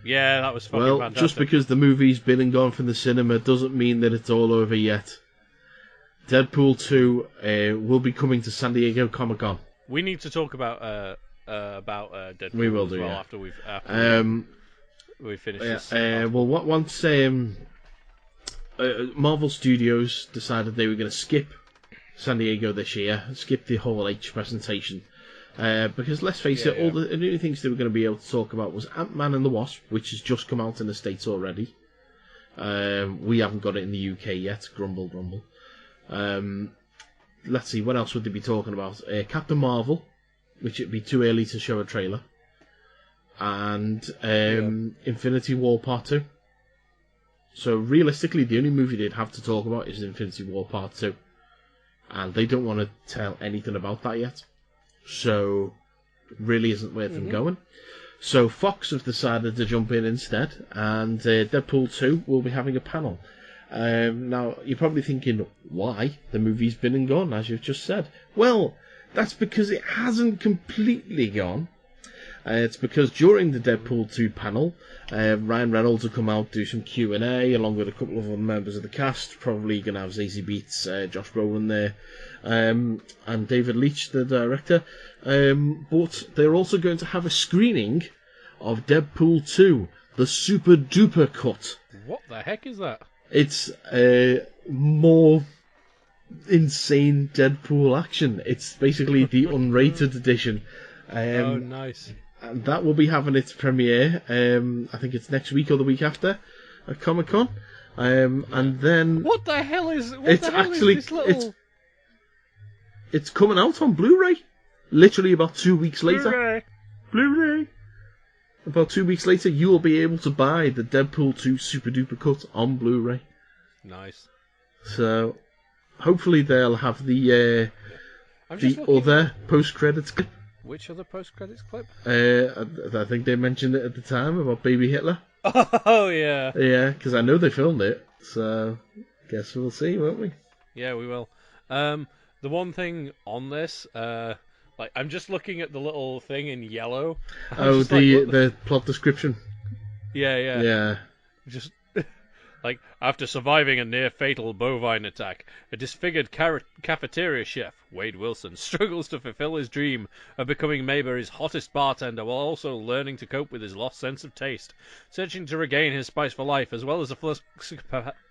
Yeah, that was fucking fantastic. Just because the movie's been and gone from the cinema doesn't mean that it's all over yet. Deadpool 2 will be coming to San Diego Comic-Con. We need to talk about Deadpool. We will as do, well yeah. after we finish this. Well, once Marvel Studios decided they were going to skip San Diego this year, skip the Hall H presentation, because let's face it, all the only things they were going to be able to talk about was Ant-Man and the Wasp, which has just come out in the States already. We haven't got it in the UK yet. Grumble, grumble. Let's see, what else would they be talking about? Captain Marvel, which it'd be too early to show a trailer, and Infinity War Part 2. So realistically, the only movie they'd have to talk about is Infinity War Part 2. And they don't want to tell anything about that yet. So it really isn't worth them going. So Fox have decided to jump in instead, and Deadpool 2 will be having a panel. Now, you're probably thinking, why? The movie's been and gone, as you've just said. Well, that's because it hasn't completely gone. It's because during the Deadpool 2 panel, Ryan Reynolds will come out, do some Q&A, along with a couple of other members of the cast. Probably going to have Zazie Beetz, Josh Brolin there, and David Leitch, the director. But they're also going to have a screening of Deadpool 2, the Super Duper Cut. What the heck is that? It's more insane Deadpool action. It's basically the unrated edition. Oh, nice. And that will be having its premiere, I think it's next week or the week after, at Comic-Con. And then... What the hell is... this little... It's coming out on Blu-ray. Literally about 2 weeks later. Blu-ray. About 2 weeks later, you will be able to buy the Deadpool 2 Super Duper Cut on Blu-ray. Nice. So, hopefully they'll have the other post-credits clip. Which other post-credits clip? I think they mentioned it at the time about Baby Hitler. Oh, yeah. Yeah, because I know they filmed it. So, guess we'll see, won't we? Yeah, we will. The one thing on this... I'm just looking at the little thing in yellow. The plot description. Yeah. Just after surviving a near-fatal bovine attack, a disfigured cafeteria chef, Wade Wilson, struggles to fulfill his dream of becoming Mayberry's hottest bartender while also learning to cope with his lost sense of taste. Searching to regain his spice for life, as well as a flux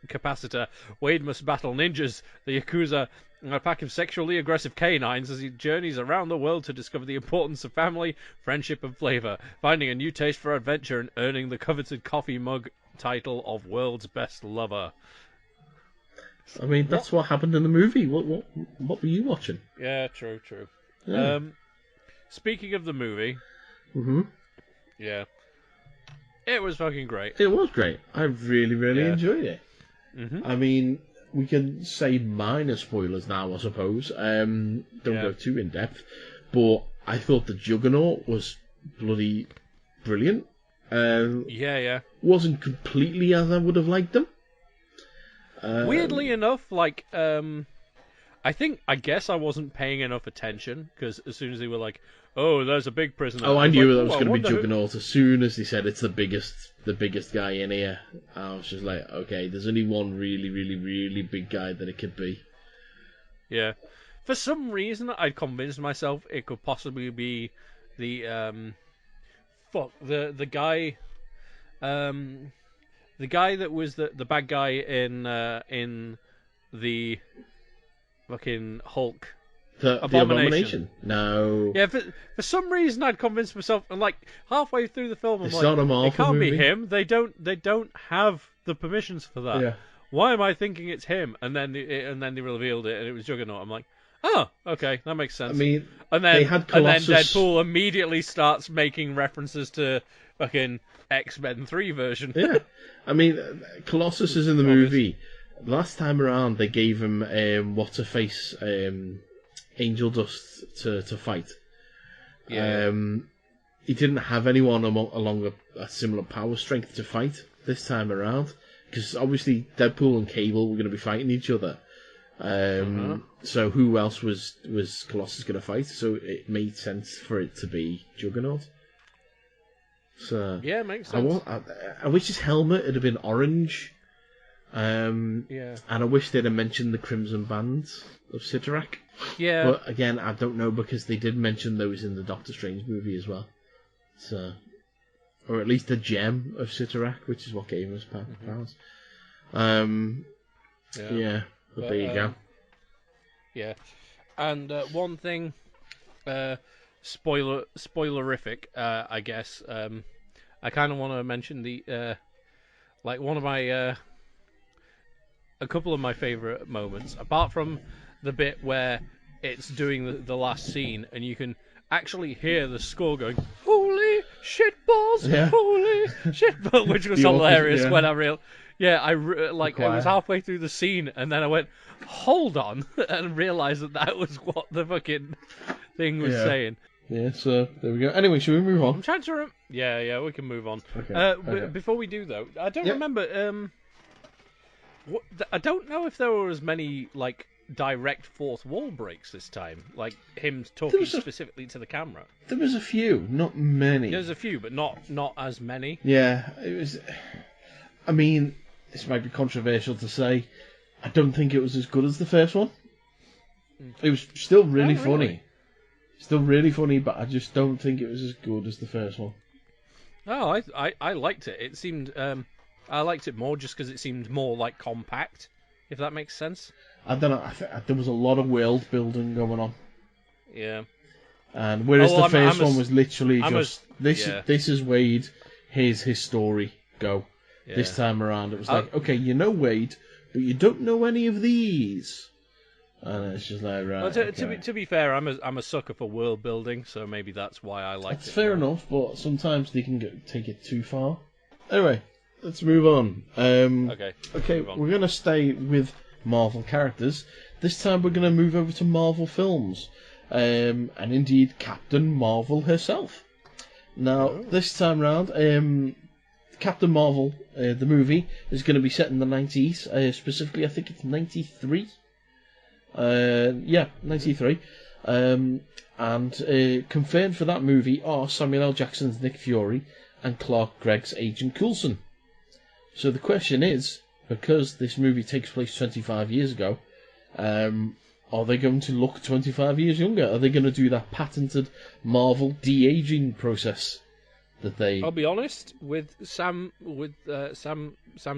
capacitor, Wade must battle ninjas, the Yakuza, and a pack of sexually aggressive canines as he journeys around the world to discover the importance of family, friendship, and flavor, finding a new taste for adventure and earning the coveted coffee mug title of World's Best Lover. I mean, that's what happened in the movie. What were you watching? Yeah, true. Yeah. Speaking of the movie, yeah, it was fucking great. It was great. I really enjoyed it. I mean, we can say minor spoilers now, I suppose. Don't go too in depth, but I thought the Juggernaut was bloody brilliant. Wasn't completely as I would have liked them. Weirdly enough, I guess I wasn't paying enough attention, because as soon as they were like, "Oh, there's a big prisoner," I knew that was going to be Juggernaut as soon as they said it's the biggest guy in here. I was just like, okay, there's only one really big guy that it could be. Yeah, for some reason I'd convinced myself it could possibly be the the guy. The guy that was the bad guy in the fucking Hulk. The Abomination. No. Yeah, for some reason I'd convinced myself, and halfway through the film, it's not a Marvel it can't movie. be him. They don't have the permissions for that. Yeah. Why am I thinking it's him? And then they revealed it, and it was Juggernaut. I'm like, oh, okay, that makes sense. I mean, and then they had Colossus. And then Deadpool immediately starts making references to fucking X-Men 3 version. Yeah. I mean, Colossus is in the movie. Last time around, they gave him what's-her-face, Angel Dust to fight. Yeah. He didn't have anyone along a similar power strength to fight this time around, because obviously Deadpool and Cable were going to be fighting each other. So who else was Colossus going to fight? So it made sense for it to be Juggernaut. So yeah, it makes sense. I wish his helmet had been orange. Yeah. And I wish they'd have mentioned the Crimson Bands of Cyttorak. Yeah. But again, I don't know because they did mention those in the Doctor Strange movie as well. So, or at least the gem of Cyttorak, which is what gave us powers. Yeah, but there you go. Yeah, and one thing, spoilerific, I guess. I kind of want to mention the like one of my a couple of my favourite moments, apart from the bit where it's doing the last scene and you can actually hear the score going, "Holy shit balls, holy shit balls," which was hilarious when I it was halfway through the scene and then I went, "Hold on," and realised that was what the fucking thing was saying. Yeah, so there we go. Anyway, should we move on? I'm trying to yeah, we can move on. Okay. Before we do though, I don't remember. I don't know if there were as many like direct fourth wall breaks this time, like him talking specifically to the camera. There was a few, not many. There's a few, but not as many. Yeah, it was. I mean, this might be controversial to say. I don't think it was as good as the first one. It was still really funny. Really? Still really funny, but I just don't think it was as good as the first one. Oh, I liked it. It seemed I liked it more just because it seemed more like compact, if that makes sense. I don't know. There was a lot of world building going on. Yeah. And whereas the first one was literally this is Wade. Here's his story. Go. Yeah. This time around, it was like, okay, you know Wade, but you don't know any of these. And it's just like, right. Well, to be fair, I'm a sucker for world building, so maybe that's why I like it. That's fair enough, but sometimes they can take it too far. Anyway, let's move on. Okay, we're going to stay with Marvel characters. This time we're going to move over to Marvel films. And indeed, Captain Marvel herself. Now, this time round, Captain Marvel, the movie, is going to be set in the 90s. Specifically, I think it's 93. 93. And confirmed for that movie are Samuel L. Jackson's Nick Fury and Clark Gregg's Agent Coulson. So the question is, because this movie takes place 25 years ago, are they going to look 25 years younger? Are they going to do that patented Marvel de-aging process that they... I'll be honest, with Sam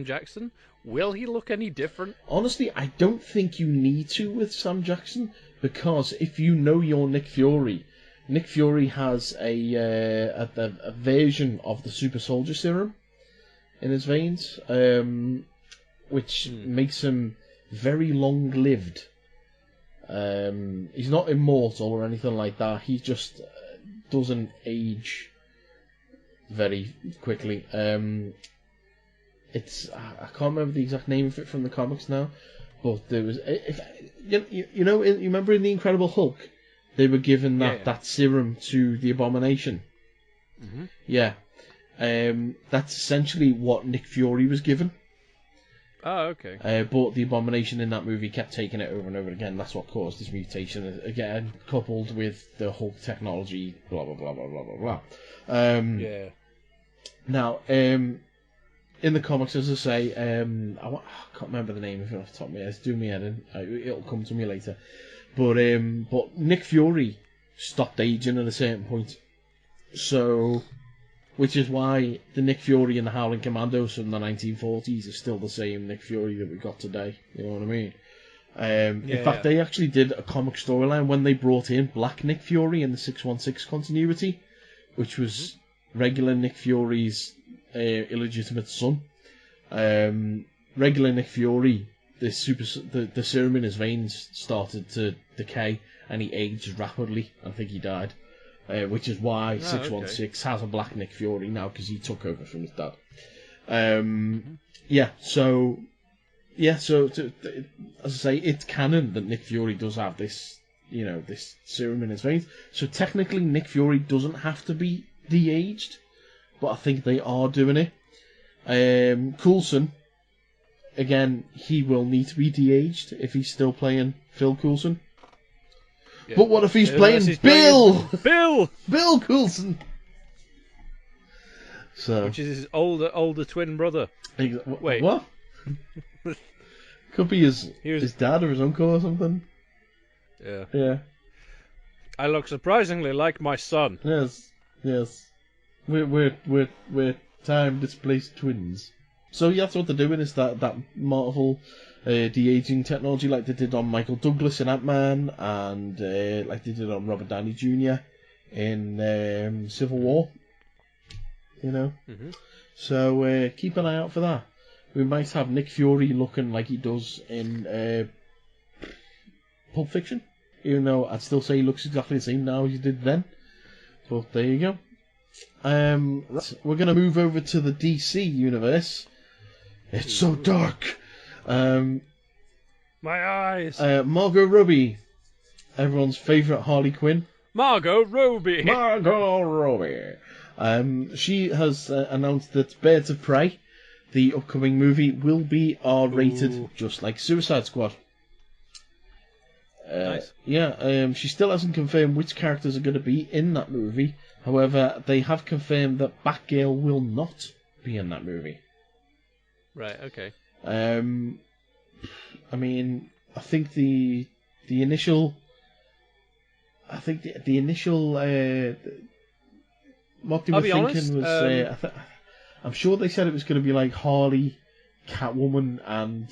Jackson, will he look any different? Honestly, I don't think you need to with Sam Jackson, because if you know your Nick Fury has a version of the super soldier serum in his veins, which makes him very long-lived. He's not immortal or anything like that. He just doesn't age very quickly. It's I can't remember the exact name of it from the comics now, but there was you remember in the Incredible Hulk they were given that serum to the Abomination. Mm-hmm. Yeah, that's essentially what Nick Fury was given. Oh, okay. But the Abomination in that movie kept taking it over and over again. That's what caused this mutation. Again, coupled with the Hulk technology, blah blah blah blah blah blah blah. Now, in the comics, as I say, I can't remember the name of it off the top of my head. It's doing me head in. It'll come to me later. But Nick Fury stopped aging at a certain point. So, which is why the Nick Fury and the Howling Commandos from the 1940s are still the same Nick Fury that we got today. You know what I mean? In fact, they actually did a comic storyline when they brought in Black Nick Fury in the 616 continuity, which was regular Nick Fury's illegitimate son. Regular Nick Fury, the serum in his veins started to decay and he aged rapidly. I think he died. Which is why 616 has a Black Nick Fury now, because he took over from his dad. So as I say, it's canon that Nick Fury does have this, this serum in his veins. So technically, Nick Fury doesn't have to be de-aged, but I think they are doing it. Coulson, again, he will need to be de-aged if he's still playing Phil Coulson. Yeah. But what if he's playing Bill Coulson? So, which is his older twin brother. Wait, what? Could be his dad or his uncle or something. Yeah. Yeah. I look surprisingly like my son. Yes. We're time displaced twins. So yeah, that's what they're doing, is that Marvel de-aging technology, like they did on Michael Douglas in Ant-Man, and like they did on Robert Downey Jr. in Civil War. You know. Mm-hmm. So keep an eye out for that. We might have Nick Fury looking like he does in Pulp Fiction, even though I'd still say he looks exactly the same now as he did then. But there you go. We're going to move over to the DC universe. It's so dark. My eyes. Margot Robbie, everyone's favourite Harley Quinn. Margot Robbie. She has announced that Birds of Prey, the upcoming movie, will be R-rated, just like Suicide Squad. Nice. Yeah, she still hasn't confirmed which characters are going to be in that movie. However, they have confirmed that Batgirl will not be in that movie. Right. Okay. I mean, I think the initial. What they were thinking was. I'm sure they said it was going to be like Harley, Catwoman, and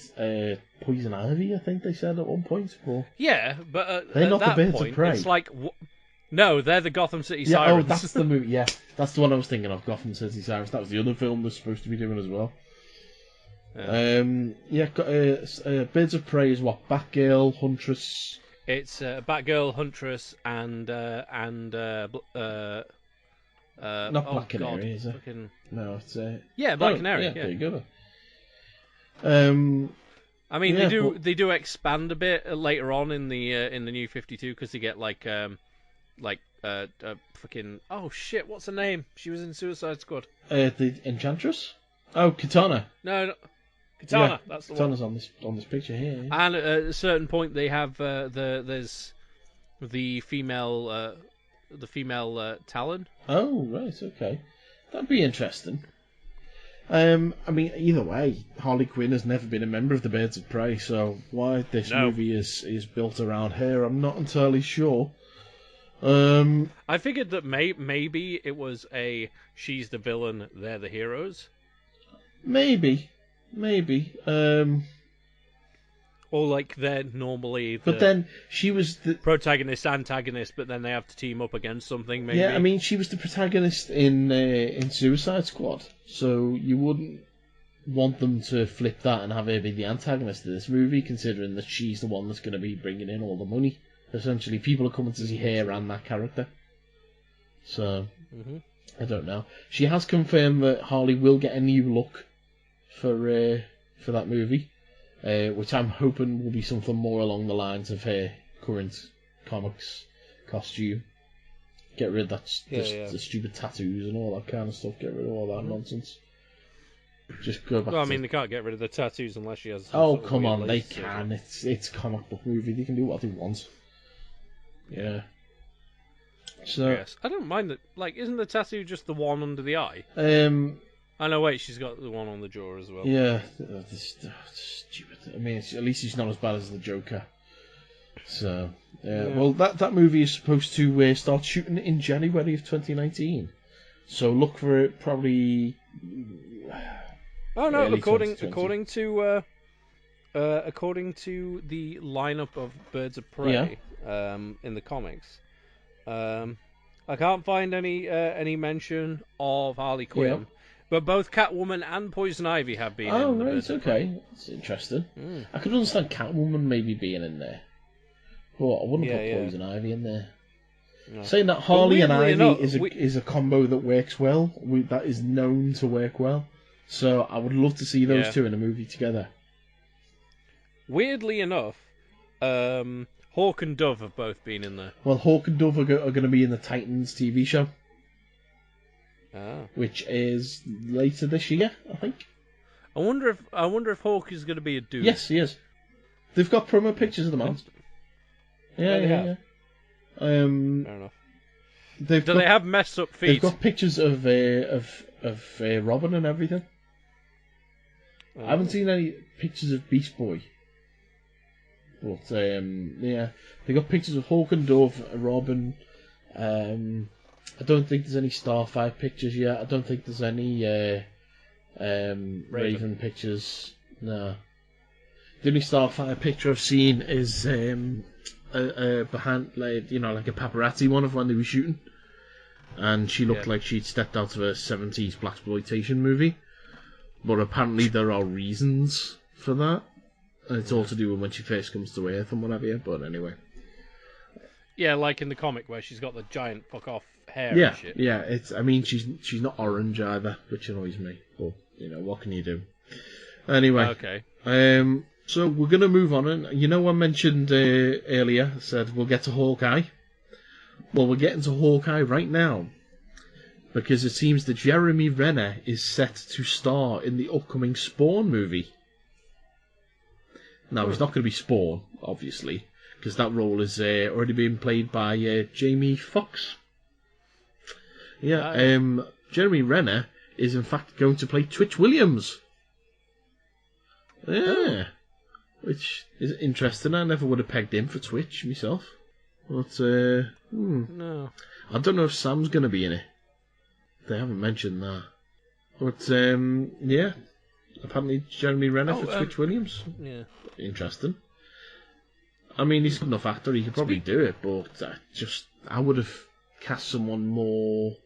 Poison Ivy. I think they said at one point. But yeah, but they're at not that the Birds point, of Prey. it's like. No, they're the Gotham City Yeah, Sirens. oh, that's the movie. Yeah, that's the one I was thinking of. Gotham City Sirens. That was the other film they're supposed to be doing as well. Birds of Prey is what? Batgirl, Huntress. It's Batgirl, Huntress, and Not Black Canary, is it? Fucking... No, it's yeah, Black Canary. Yeah, there you go. I mean, they do expand a bit later on in the New 52 because they get fucking oh shit, what's her name? She was in Suicide Squad. The Enchantress. Oh, Katana. No, Katana. Yeah, that's the Katana's one. on this picture here. Yeah. And at a certain point, they have there's the female Talon. Oh right, okay, that'd be interesting. I mean, either way, Harley Quinn has never been a member of the Birds of Prey, so why this movie is built around her, I'm not entirely sure. I figured that maybe it was she's the villain, they're the heroes. Maybe. Or like they're normally the but then she was the protagonist, antagonist, but then they have to team up against something. Maybe. Yeah, I mean, she was the protagonist in Suicide Squad, so you wouldn't want them to flip that and have her be the antagonist of this movie, considering that she's the one that's going to be bringing in all the money. Essentially, people are coming to see her and that character. So, I don't know. She has confirmed that Harley will get a new look for that movie, which I'm hoping will be something more along the lines of her current comics costume. Get rid of the stupid tattoos and all that kind of stuff. Get rid of all that nonsense. Just go back. Well, I mean, they can't get rid of the tattoos unless she has. Oh, come on, they can. It's a comic book movie. They can do what they want. Yeah. So yes, I don't mind that. Like, isn't the tattoo just the one under the eye? I know. Wait, she's got the one on the jaw as well. Yeah, stupid. I mean, at least he's not as bad as the Joker. So, well, that movie is supposed to start shooting in January of 2019. So look for it probably. Oh no! According to the lineup of Birds of Prey in the comics, I can't find any mention of Harley Quinn. Yeah. But both Catwoman and Poison Ivy have been. Oh, in the right, Birds of okay. Prey. That's interesting. I could understand Catwoman maybe being in there. But I wouldn't put Poison Ivy in there. No. Saying that Harley and Ivy is a combo that works well, that is known to work well. So I would love to see those two in a movie together. Weirdly enough, Hawk and Dove have both been in there. Well, Hawk and Dove are going to be in the Titans TV show. Which is later this year, I think. I wonder if Hawk is going to be a dude. Yes, he is. They've got promo pictures of them out. Yeah. Fair enough. Do they have messed up feet? They've got pictures of Robin and everything. I haven't seen any pictures of Beast Boy. But, yeah. They got pictures of Hawk and Dove, Robin. I don't think there's any Starfire pictures yet. I don't think there's any Raven pictures. No. The only Starfire picture I've seen is behind, like, you know, like a paparazzi one of when they were shooting, and she looked like she'd stepped out of a 70s blaxploitation movie. But apparently there are reasons for that, and it's all to do with when she first comes to Earth and whatever. But anyway. Yeah, like in the comic where she's got the giant fuck off hair Yeah, and shit. yeah. It's. I mean, she's not orange either, which annoys me. But you know, what can you do? Anyway. Okay. So we're gonna move on, and you know, I mentioned earlier. I said we'll get to Hawkeye. Well, we're getting to Hawkeye right now, because it seems that Jeremy Renner is set to star in the upcoming Spawn movie. Now, he's not going to be Spawn, obviously, because that role is already being played by Jamie Foxx. Yeah, Jeremy Renner is in fact going to play Twitch Williams. Yeah, which is interesting. I never would have pegged him for Twitch myself. But, No. I don't know if Sam's going to be in it. They haven't mentioned that. But, yeah. Apparently Jeremy Renner for Twitch Williams. Yeah. Interesting. I mean, he's a good enough actor, he could probably do it, but I would have cast someone more...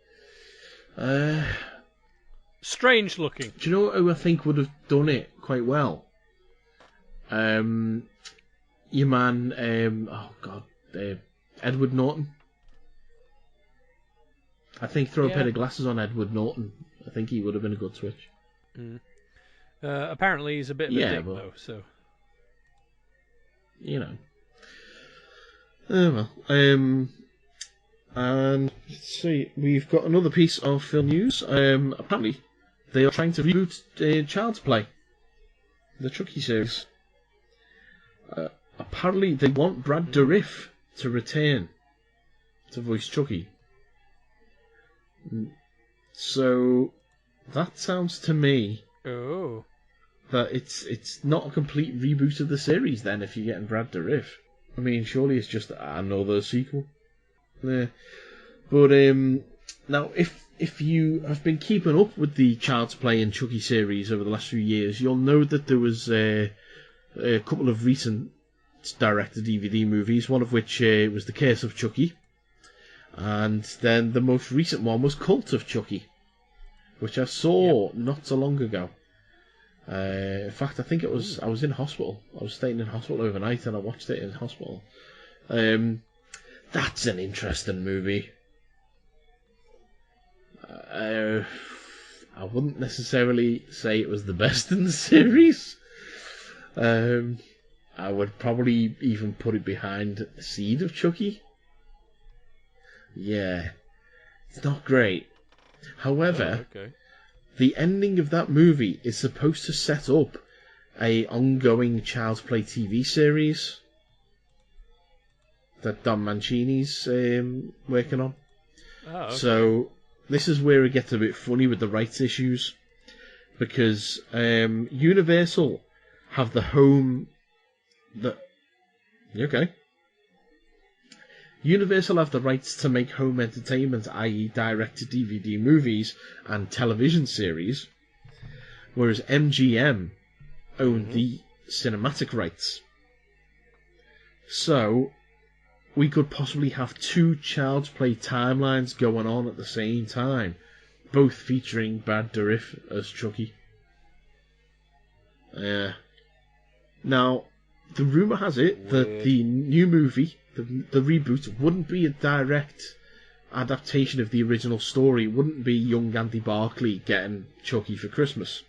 strange looking. Do you know who I think would have done it quite well? Your man, Edward Norton. I think throw a pair of glasses on Edward Norton. I think he would have been a good Twitch. Mm. Apparently he's a bit of a dick, though, so... You know. Oh well. And let's see, we've got another piece of film news. Apparently, they are trying to reboot Child's Play, the Chucky series. Apparently, they want Brad Dourif to return to voice Chucky. So that sounds to me that it's not a complete reboot of the series. Then, if you're getting Brad Dourif, I mean, surely it's just another sequel. Yeah. But now, if you have been keeping up with the Child's Play and Chucky series over the last few years, you'll know that there was a couple of recent direct-to-DVD movies, one of which was The Curse of Chucky, and then the most recent one was Cult of Chucky, which I saw not so long ago. In fact, I think I was in hospital. I was staying in hospital overnight, and I watched it in hospital. That's an interesting movie. I wouldn't necessarily say it was the best in the series. I would probably even put it behind Seed of Chucky. Yeah, it's not great. However, the ending of that movie is supposed to set up a ongoing Child's Play TV series that Don Mancini's working on. Oh, okay. So this is where it gets a bit funny with the rights issues, because Universal have the home that Universal have the rights to make home entertainment, i.e. direct-to-DVD movies and television series, whereas MGM own the cinematic rights. So we could possibly have two Child's Play timelines going on at the same time, both featuring Brad Dourif as Chucky. Now, the rumour has it that the new movie, the reboot, wouldn't be a direct adaptation of the original story. It wouldn't be young Andy Barclay getting Chucky for Christmas.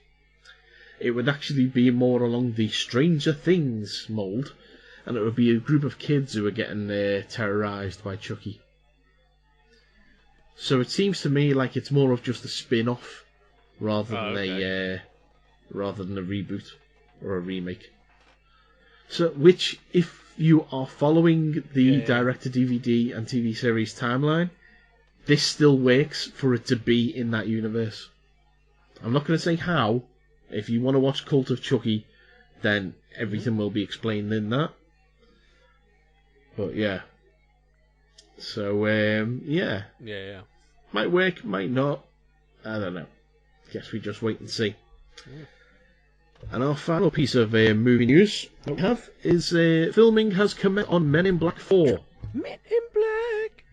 It would actually be more along the Stranger Things mould, and it would be a group of kids who are getting terrorised by Chucky. So it seems to me like it's more of just a spin-off rather than a reboot or a remake. So, which, if you are following the direct-to-DVD and TV series timeline, this still works for it to be in that universe. I'm not going to say how, If you want to watch Cult of Chucky, then everything will be explained in that. But yeah. So, yeah. Yeah. Might work, might not. I don't know. Guess we just wait and see. And our final piece of movie news that we have is filming has commenced on Men in Black 4. Men in Black!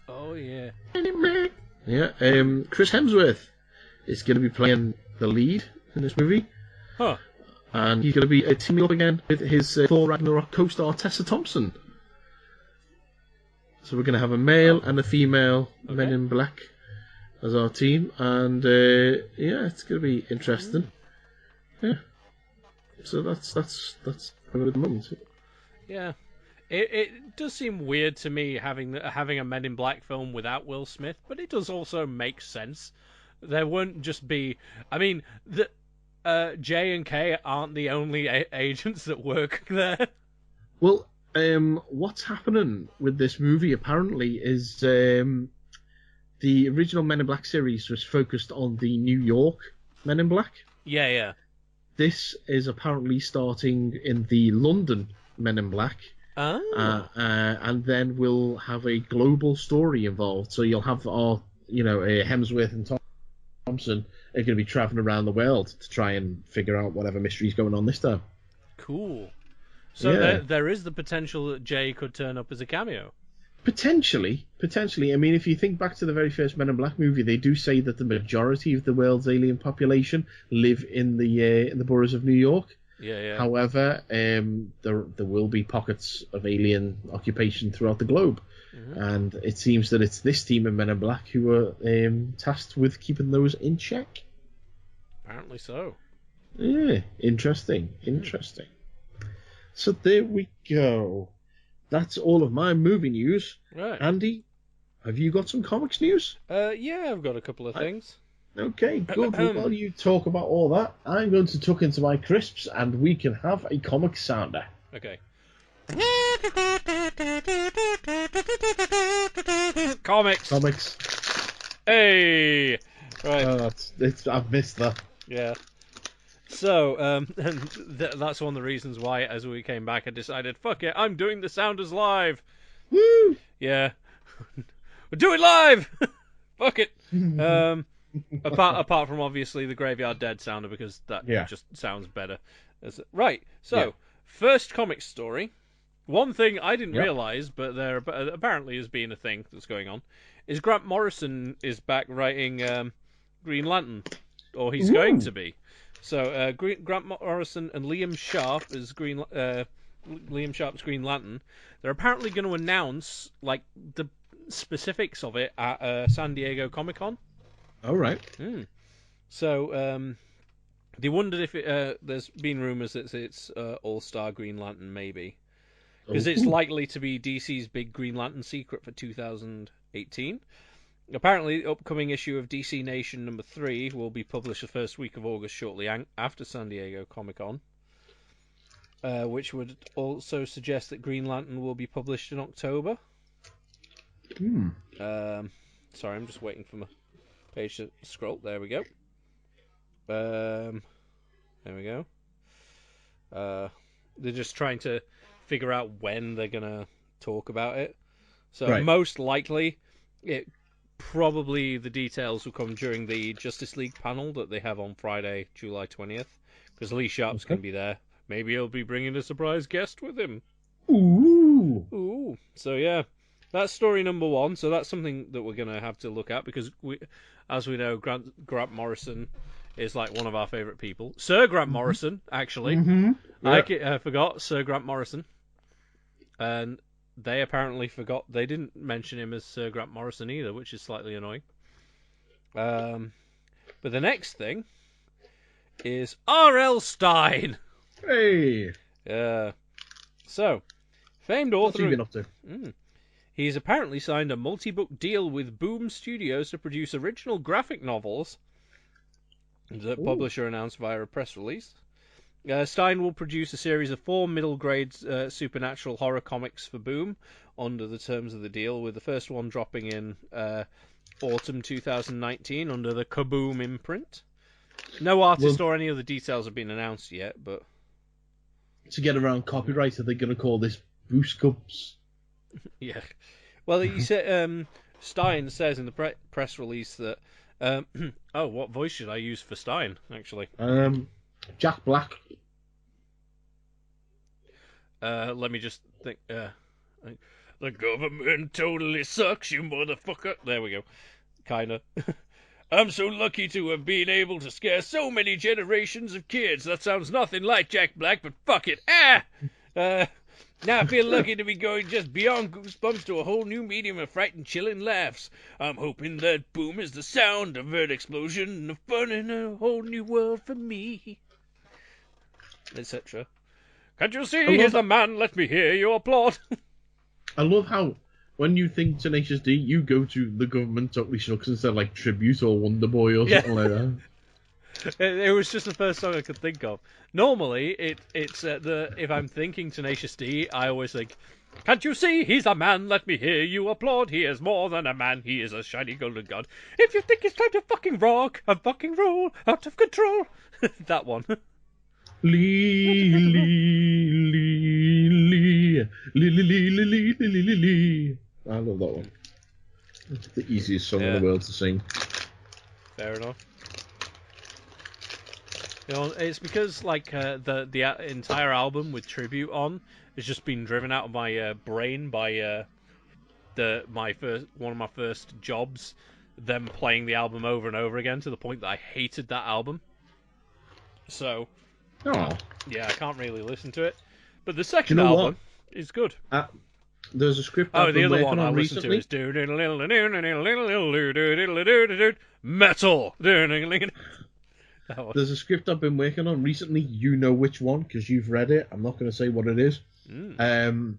Oh, yeah. Men in Black! Yeah, Chris Hemsworth is going to be playing the lead in this movie. Huh. And he's going to be teaming up again with his Thor Ragnarok co-star Tessa Thompson. So we're going to have a male and a female Men in Black as our team. And, yeah, it's going to be interesting. Yeah. So that's how at the moment. Yeah. It does seem weird to me having a Men in Black film without Will Smith, but it does also make sense. There wouldn't just be... I mean, J and K aren't the only agents that work there. Well, what's happening with this movie, apparently, is the original Men in Black series was focused on the New York Men in Black. Yeah. This is apparently starting in the London Men in Black. Oh. And then we'll have a global story involved. So you'll have our, Hemsworth and Thompson are going to be traveling around the world to try and figure out whatever mystery's going on this time. Cool. So there is the potential that Jay could turn up as a cameo. Potentially. I mean, if you think back to the very first Men in Black movie, they do say that the majority of the world's alien population live in the boroughs of New York. Yeah. However, there will be pockets of alien occupation throughout the globe. Mm-hmm. And it seems that it's this team of Men in Black who are tasked with keeping those in check. Apparently so. Yeah, interesting. So there we go. That's all of my movie news. Right. Andy, have you got some comics news? Yeah, I've got a couple of things. Okay, good. Well, while you talk about all that, I'm going to tuck into my crisps and we can have a comic sounder. Okay. Comics. Hey! Right. I've missed that. Yeah. So, and that's one of the reasons why, as we came back, I decided, fuck it, I'm doing the Sounders live. Woo! Yeah. We'll do it live! Fuck it. Apart from, obviously, the Graveyard Dead sounder, because that just sounds better. Right, so, first comic story. One thing I didn't realise, but there apparently has been a thing that's going on, is Grant Morrison is back writing Green Lantern. Or he's going to be. So Grant Morrison and Liam Sharp as Liam Sharp's Green Lantern. They're apparently going to announce like the specifics of it at San Diego Comic-Con. All right. So they wondered if there's been rumours that it's All-Star Green Lantern maybe, because it's likely to be DC's big Green Lantern secret for 2018. Apparently, the upcoming issue of DC Nation number 3 will be published the first week of August, shortly after San Diego Comic-Con, which would also suggest that Green Lantern will be published in October. Sorry, I'm just waiting for my page to scroll. There we go. There we go. They're just trying to figure out when they're going to talk about it. So most likely, probably the details will come during the Justice League panel that they have on Friday, July 20th, because Lee Sharp's going to be there. Maybe he'll be bringing a surprise guest with him. Ooh. So yeah, that's story number 1. So that's something that we're going to have to look at, because as we know, Grant Morrison is like one of our favourite people. Sir Grant Morrison, actually. I forgot Sir Grant Morrison. And they apparently forgot. They didn't mention him as Sir Grant Morrison either, which is slightly annoying. But the next thing is R.L. Stine. Hey. So, famed author. What's he been up to? He's apparently signed a multi-book deal with Boom Studios to produce original graphic novels. The publisher announced via a press release. Stein will produce a series of 4 middle-grade supernatural horror comics for Boom under the terms of the deal, with the first one dropping in autumn 2019 under the Kaboom imprint. No artist or any other details have been announced yet, but... To get around copyright, are they going to call this Boost Cups? Yeah. Well, he said, Stein says in the press release that... oh, what voice should I use for Stein, actually? Jack Black. Let me just think... the government totally sucks, you motherfucker. There we go. Kinda. I'm so lucky to have been able to scare so many generations of kids. That sounds nothing like Jack Black, but fuck it. Now I feel lucky to be going just beyond goosebumps to a whole new medium of frightened, chilling laughs. I'm hoping that boom is the sound of an explosion of fun in a whole new world for me. Etc. Can't you see? Here's the man. Let me hear your applaud. I love how when you think Tenacious D, you go to the government totally sucks instead of like Tribute or Wonder Boy or something like that. It was just the first song I could think of. Normally, it's if I'm thinking Tenacious D, I always think, can't you see? He's a man. Let me hear you applaud. He is more than a man. He is a shiny golden god. If you think it's time to fucking rock and fucking roll out of control, that one. Lee, lee, lee, lee, lee, lee, lee, lee, lee, lee, lee. I love that one. It's the easiest song in the world to sing. Fair enough. You know, it's because like the entire album with Tribute on has just been driven out of my brain by one of my first jobs, them playing the album over and over again to the point that I hated that album. So, yeah, I can't really listen to it. But the second album is good. There's a script. The other one I listened to is metal. There's a script I've been working on recently. You know which one because you've read it. I'm not going to say what it is. And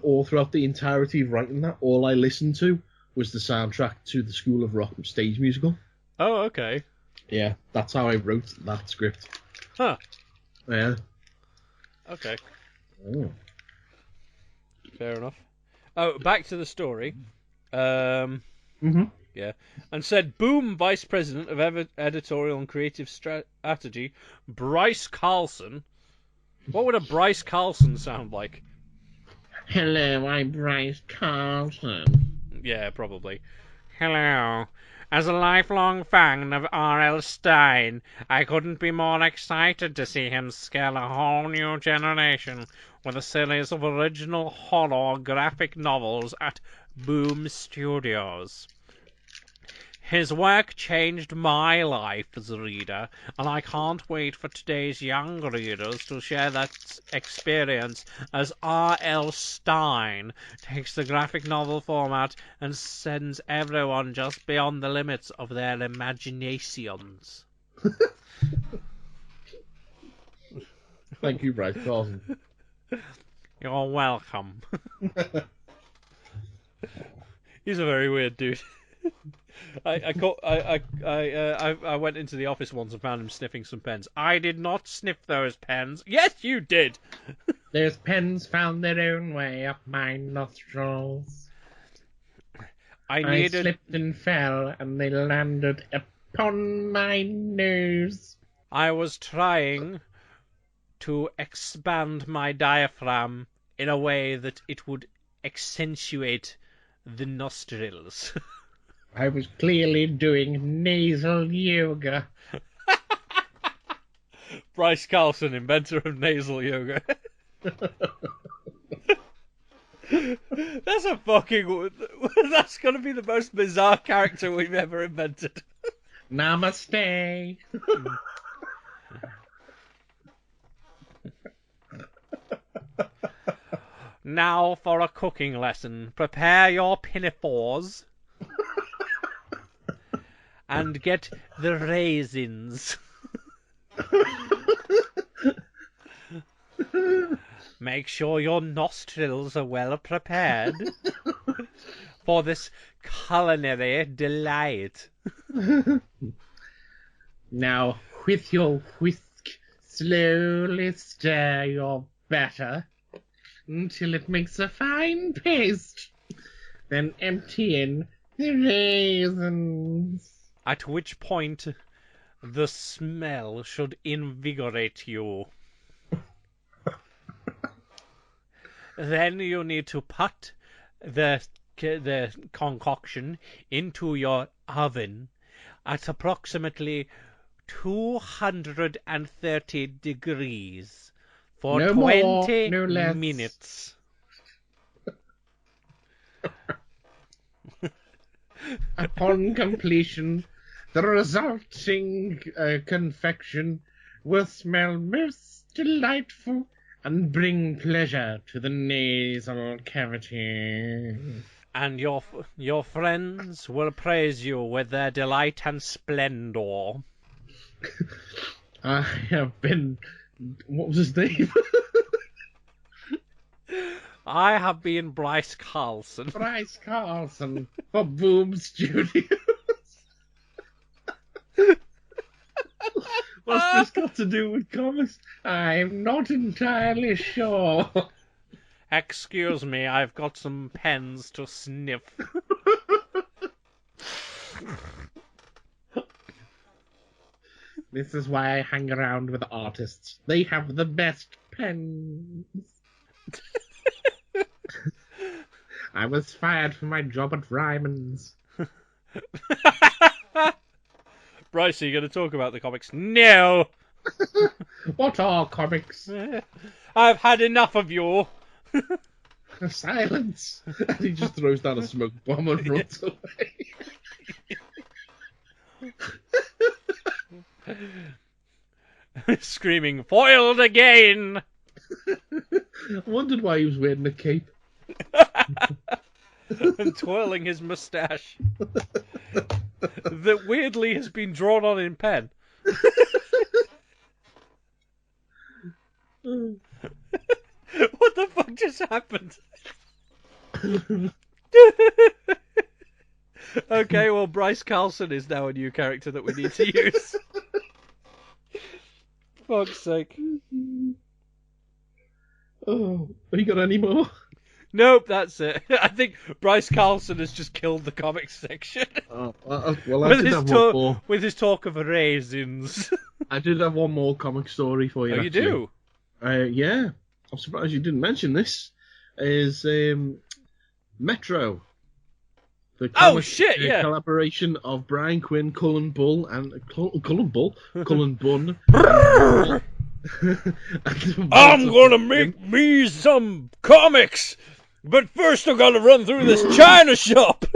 all throughout the entirety of writing that, all I listened to was the soundtrack to the School of Rock stage musical. Oh, okay. Yeah, that's how I wrote that script. Huh. Yeah. Okay. Oh. Fair enough. Oh, back to the story. Yeah. And said, boom, Vice President of Editorial and Creative Strategy, Bryce Carlson. What would a Bryce Carlson sound like? Hello, I'm Bryce Carlson. Yeah, probably. Hello. As a lifelong fan of R.L. Stein, I couldn't be more excited to see him scale a whole new generation with a series of original horror graphic novels at Boom Studios. His work changed my life as a reader, and I can't wait for today's young readers to share that experience as R.L. Stein takes the graphic novel format and sends everyone just beyond the limits of their imaginations. Thank you, Bryce Carlson. You're welcome. He's a very weird dude. I went into the office once and found him sniffing some pens. I did not sniff those pens. Yes, you did. Those pens found their own way up my nostrils. I slipped and fell, and they landed upon my nose. I was trying to expand my diaphragm in a way that it would accentuate the nostrils. I was clearly doing nasal yoga. Bryce Carlson, inventor of nasal yoga. That's going to be the most bizarre character we've ever invented. Namaste. Now for a cooking lesson. Prepare your pinafores. And get the raisins. Make sure your nostrils are well prepared for this culinary delight. Now, with your whisk, slowly stir your batter until it makes a fine paste. Then empty in the raisins. At which point, The smell should invigorate you. Then you need to put the concoction into your oven at approximately 230 degrees for No 20 more, no less. minutes. Upon completion, the resulting confection will smell most delightful and bring pleasure to the nasal cavity. And your friends will praise you with their delight and splendor. I have been... What was his name? I have been Bryce Carlson. Bryce Carlson for Boom Studios. What's this got to do with comics? I'm not entirely sure. Excuse me, I've got some pens to sniff. This is why I hang around with artists. They have the best pens. I was fired from my job at Ryman's. Bryce, are you going to talk about the comics? No! What are comics? I've had enough of you. Silence! And he just throws down a smoke bomb and runs away. Screaming, foiled again! I wondered why he was wearing a cape. And twirling his moustache. That weirdly has been drawn on in pen. What the fuck just happened? Okay, well, Bryce Carlson is now a new character that we need to use. Fuck's sake. Oh, have you got any more? Nope, that's it. I think Bryce Carlson has just killed the comics section. Oh, well, I did have one more. With his talk of raisins. I did have one more comic story for you. Oh, actually. you do? Yeah. I'm surprised you didn't mention this. Is Metro. The collaboration of Brian Quinn, Cullen Bull, and Cullen Bunn. I'm gonna make me some comics, but first I gotta run through this China shop.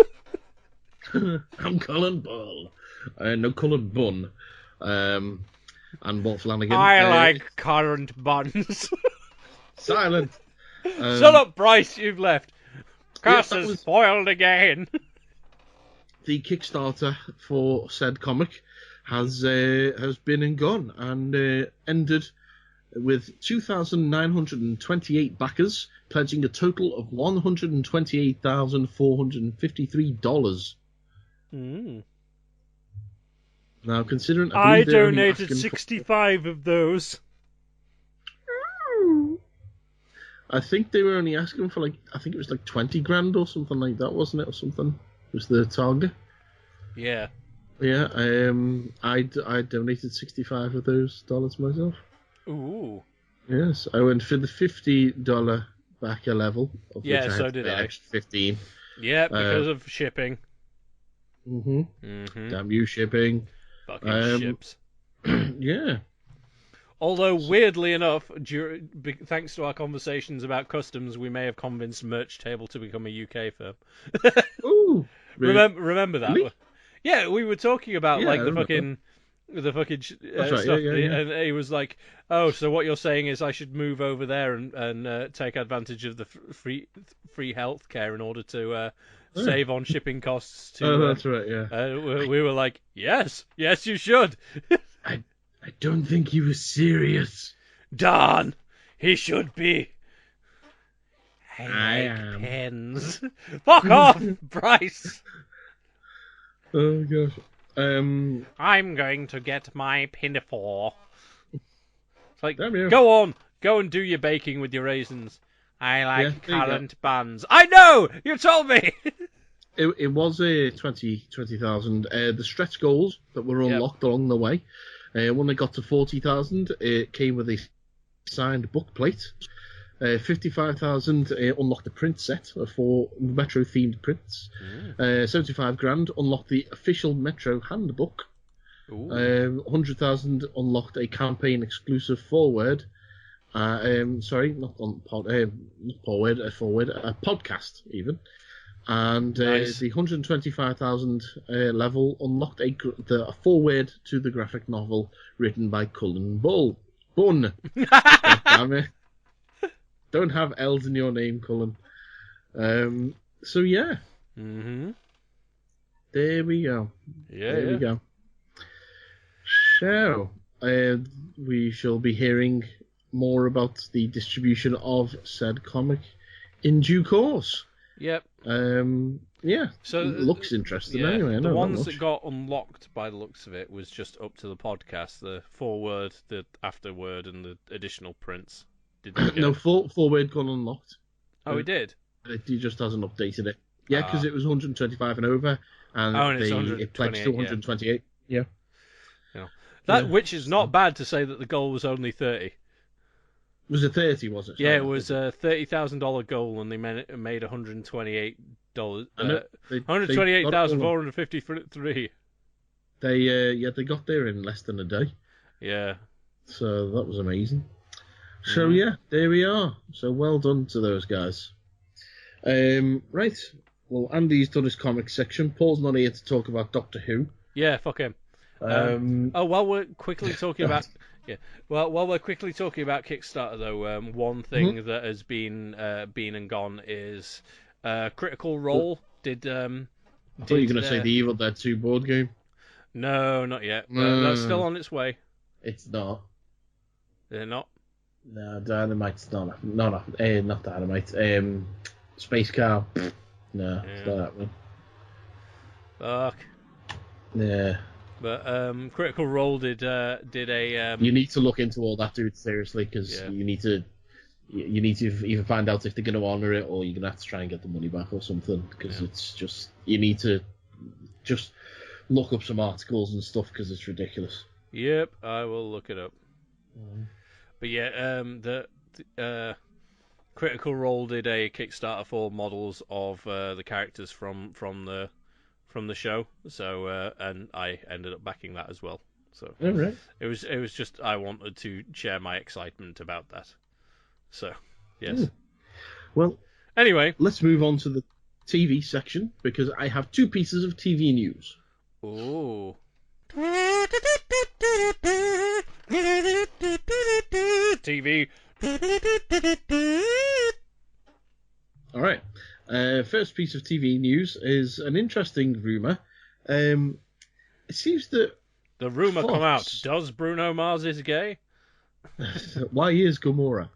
I'm Cullen Bull. No, Cullen Bunn. And Walt Flanagan. I like currant buns. Silent. Shut up, Bryce. You've left. Cass is spoiled again. The Kickstarter for said comic has been and gone and ended with 2,928 backers, pledging a total of $128,453. Now, considering I donated 65 of those. I think they were only asking for I think it was like 20 grand or something like that, wasn't it? Or something was the target. Yeah. Yeah. I donated 65 of those dollars myself. Ooh. Yes, I went for the $50 backer level. Of Yeah, which I so had did to pay I. Extra 15. Yeah, because of shipping. Damn you, shipping. Fucking ships. Yeah. Although, weirdly enough, thanks to our conversations about customs, we may have convinced Merch Table to become a UK firm. Ooh. Really? Remember that? Really? Yeah, we were talking about Yeah, the fucking right, stuff, yeah. and he was like, "Oh, so what you're saying is I should move over there and take advantage of the free healthcare in order to save on shipping costs." That's right, yeah. We were like, "Yes, you should." I don't think he was serious. Darn, he should be. I like am. Pens. Fuck off, Bryce. Oh gosh. I'm going to get my pinafore. It's like, Damn you. go and do your baking with your raisins. I like there you currant buns. I know! You told me! It was a 20,000. The stretch goals that were unlocked along the way. When they got to 40,000, it came with a signed book plate. 55,000 unlocked the print set of 4 Metro themed prints. 75 grand unlocked the official Metro handbook. 100,000 unlocked a campaign exclusive forward. Sorry, not forward, a podcast even. And Nice. the 125,000 level unlocked a forward to the graphic novel written by Cullen Bunn. God damn it. Don't have L's in your name, Cullen. So yeah. Mm-hmm. There we go. Yeah. We go. So, we shall be hearing more about the distribution of said comic in due course. Yep. Yeah. So it looks interesting yeah, anyway. I the know ones that that got unlocked by the looks of it was just up to the podcast, the forward, the afterword, and the additional prints. Did they No, forward got unlocked. Oh, it did? He just hasn't updated it. Yeah, because it was 125 and over, and it pledged to 128. Yeah. Which is not bad to say that the goal was only 30. Was it 30? Was it? Yeah, it was a $30,000 goal, and they made $128. $128,453. They got there in less than a day. Yeah. So that was amazing. So yeah, there we are. So well done to those guys. Right. Well, Andy's done his comic section. Paul's not here to talk about Doctor Who. Yeah, fuck him. While we're quickly talking about Kickstarter though, one thing that has been and gone is Critical Role did. I thought you were going to say the Evil Dead 2 board game. No, not yet. That's still on its way. It's not. They're not. No, Dynamite's not Dynamite. Space Cow. No, it's not happening. Fuck. Yeah. But Critical Role did a. You need to look into all that, dude. Seriously, because you need to either find out if they're going to honour it, or you're going to have to try and get the money back or something. Because it's just you need to just look up some articles and stuff because it's ridiculous. Yep, I will look it up. But yeah, the Critical Role did a Kickstarter for models of the characters from the show. So and I ended up backing that as well. So right. It was just I wanted to share my excitement about that. So yes. Well, anyway, let's move on to the TV section because I have 2 pieces of TV news. Ooh. TV. All right. First piece of TV news is an interesting rumor. It seems that the rumor come out. Does Bruno Mars is gay? Why is Gamora?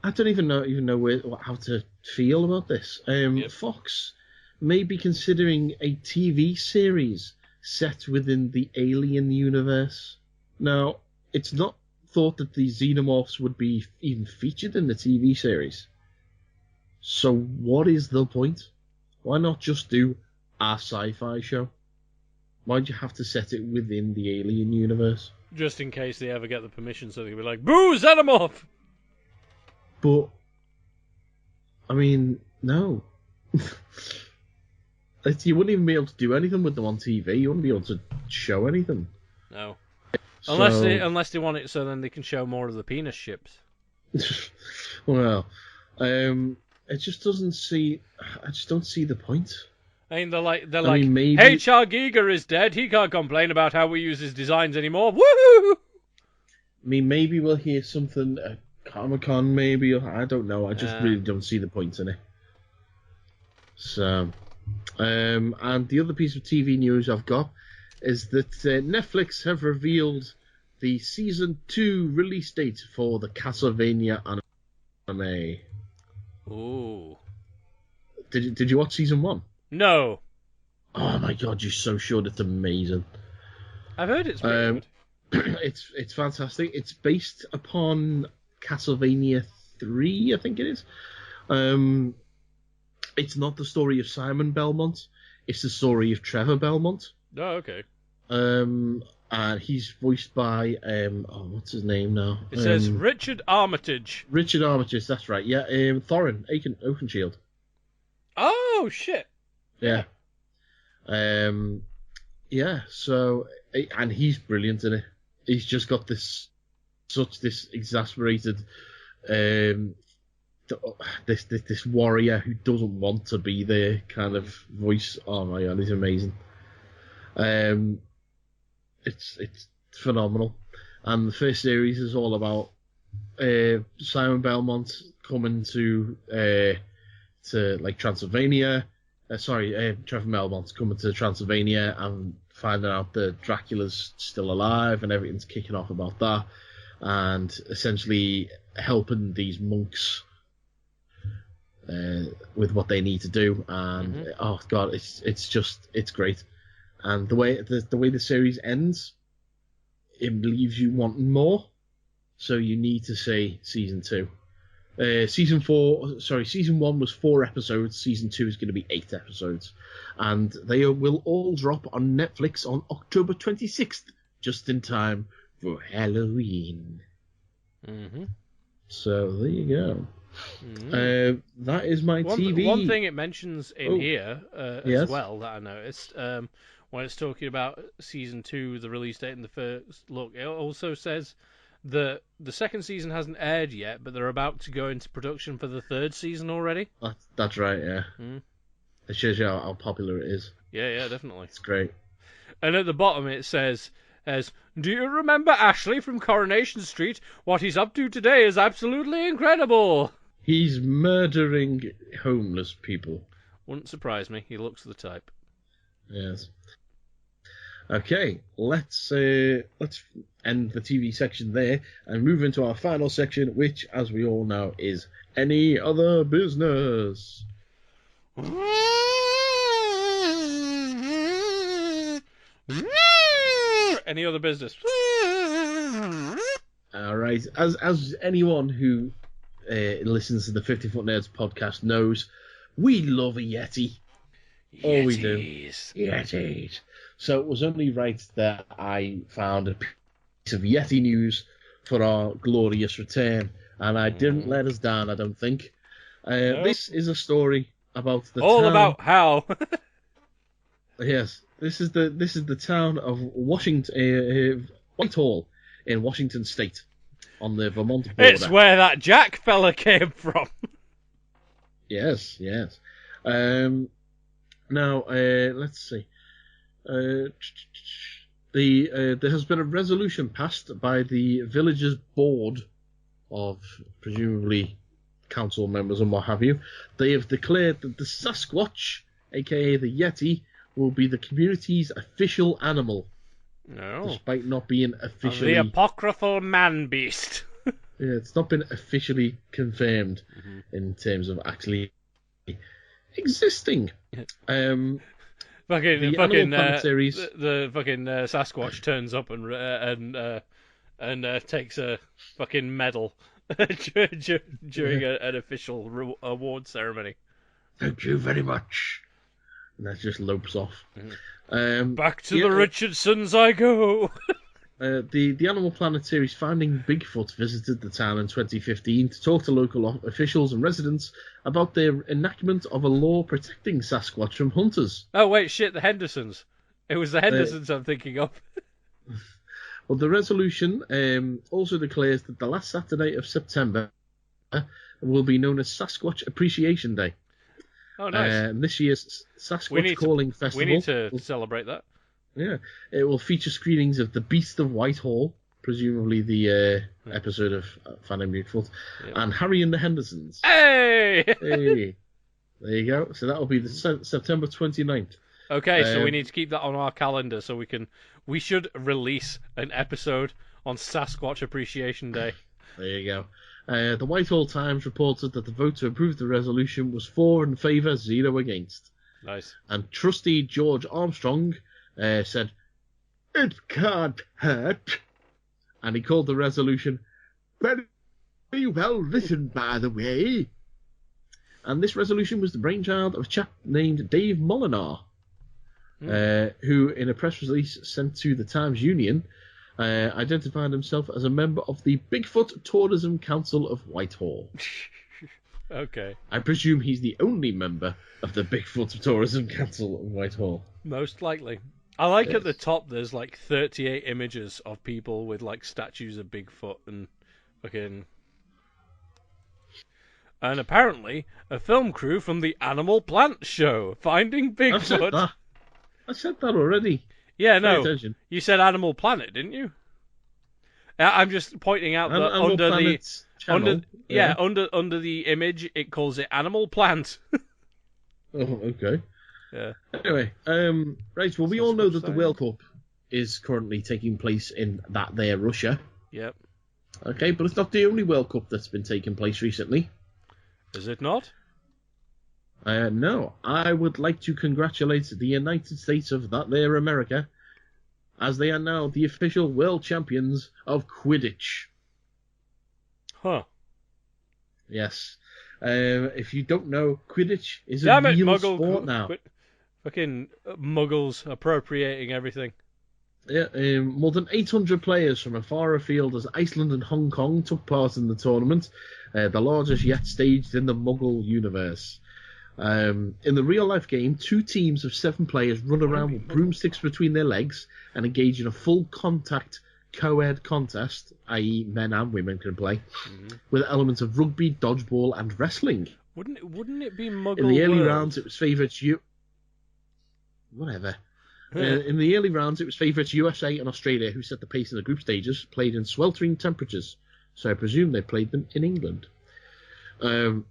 I don't even know how to feel about this. Fox may be considering a TV series set within the Alien universe. Now, it's not thought that the Xenomorphs would be even featured in the TV series. So what is the point? Why not just do a sci-fi show? Why'd you have to set it within the Alien universe? Just in case they ever get the permission, so they can be like, "Boo, Xenomorph!" But, I mean, no. You wouldn't even be able to do anything with them on TV. You wouldn't be able to show anything. No. Unless they want it so then they can show more of the penis ships. Well, it just doesn't see. I just don't see the point. I mean, they're like, maybe... H.R. Giger is dead. He can't complain about how we use his designs anymore. Woohoo! I mean, maybe we'll hear something at Comic-Con, maybe. I don't know. I just really don't see the point in it. So, and the other piece of TV news I've got is that Netflix have revealed the Season 2 release date for the Castlevania anime. Ooh. Did you watch Season 1? No. Oh my god, you're so sure it's amazing. I've heard it's pretty good. It's fantastic. It's based upon Castlevania 3, I think it is. It's not the story of Simon Belmont. It's the story of Trevor Belmont. Oh, okay. And he's voiced by what's his name now? It says Richard Armitage. Richard Armitage, that's right. Yeah, Thorin Oakenshield. Oh shit. Yeah. Yeah. So, and he's brilliant in it. He's just got this exasperated, this warrior who doesn't want to be there kind of voice. Oh my god, he's amazing. It's phenomenal, and the first series is all about Simon Belmont coming to like Transylvania. Trevor Belmont's coming to Transylvania and finding out that Dracula's still alive and everything's kicking off about that, and essentially helping these monks with what they need to do. And oh god, it's great. And the way the series ends, it leaves you wanting more. So you need to say season 2. Season 1 was 4 episodes. Season 2 is going to be 8 episodes, and they will all drop on Netflix on October 26th, just in time for Halloween. So there you go. That is my TV. One thing it mentions in here yes. as well that I noticed, when it's talking about season 2, the release date and the first look, it also says that the second season hasn't aired yet, but they're about to go into production for the third season already. That's right, yeah. It shows you how popular it is. Yeah, definitely. It's great. And at the bottom it says, do you remember Ashley from Coronation Street? What he's up to today is absolutely incredible. He's murdering homeless people. Wouldn't surprise me. He looks the type. Yes. Okay, let's end the TV section there and move into our final section, which, as we all know, is Any Other Business. Any other business? All right. As anyone who listens to the 50 Foot Nerds podcast knows, we love a Yeti. All we do. Yetis. So it was only right that I found a piece of Yeti news for our glorious return, and I didn't let us down, I don't think. Nope. This is a story about the all town... about how. Yes, this is the town of Washington, Whitehall in Washington State, on the Vermont border. It's where that Jack fella came from. Yes. Now, let's see. There has been a resolution passed by the villagers' board of presumably council members and what have you. They have declared that the Sasquatch, aka the Yeti, will be the community's official animal. No. Despite not being officially... The apocryphal man-beast. Yeah, it's not been officially confirmed in terms of actually existing. The fucking Sasquatch turns up and takes a fucking medal during an official award ceremony. Thank you very much. And that just lopes off. Back to the Richardsons I go. The Animal Planet series Finding Bigfoot visited the town in 2015 to talk to local officials and residents about their enactment of a law protecting Sasquatch from hunters. Oh, wait, shit, the Hendersons. It was the Hendersons I'm thinking of. Well, the resolution also declares that the last Saturday of September will be known as Sasquatch Appreciation Day. Oh, nice. This year's Sasquatch Calling Festival... We need to celebrate that. Yeah. It will feature screenings of The Beast of Whitehall, presumably the episode of Finding Bigfoot, and Harry and the Hendersons. Hey! Hey! There you go. So that will be the September 29th. Okay, so we need to keep that on our calendar so we should release an episode on Sasquatch Appreciation Day. There you go. The Whitehall Times reported that the vote to approve the resolution was 4 in favour, 0 against. Nice. And trustee George Armstrong said, "It can't hurt," and he called the resolution very well written, by the way. And this resolution was the brainchild of a chap named Dave Molinar, who, in a press release sent to the Times Union, identified himself as a member of the Bigfoot Tourism Council of Whitehall. Okay. I presume he's the only member of the Bigfoot Tourism Council of Whitehall. Most likely. I like at the top there's like 38 images of people with like statues of Bigfoot and fucking... And apparently, a film crew from the Animal Plant show, Finding Bigfoot. I said that already. Yeah, no. You said Animal Planet, didn't you? I'm just pointing out that under the channel, under the image, it calls it Animal Plant. Oh, okay. Yeah. Anyway, right. Well, we all know that the World Cup is currently taking place in that there Russia. Yep. Okay, but it's not the only World Cup that's been taking place recently. Is it not? No. I would like to congratulate the United States of that there America, as they are now the official world champions of Quidditch. Huh. Yes. If you don't know, Quidditch is a real sport now. Fucking muggles appropriating everything. Yeah, more than 800 players from as far afield as Iceland and Hong Kong took part in the tournament, the largest yet staged in the Muggle universe. In the real-life game, 2 teams of 7 players run around with broomsticks between their legs and engage in a full-contact co-ed contest, i.e. men and women can play, with elements of rugby, dodgeball and wrestling. Wouldn't it be Muggle In the early World? rounds, it was favourites Whatever. In the early rounds, it was favourites USA and Australia who set the pace in the group stages, played in sweltering temperatures, so I presume they played them in England. In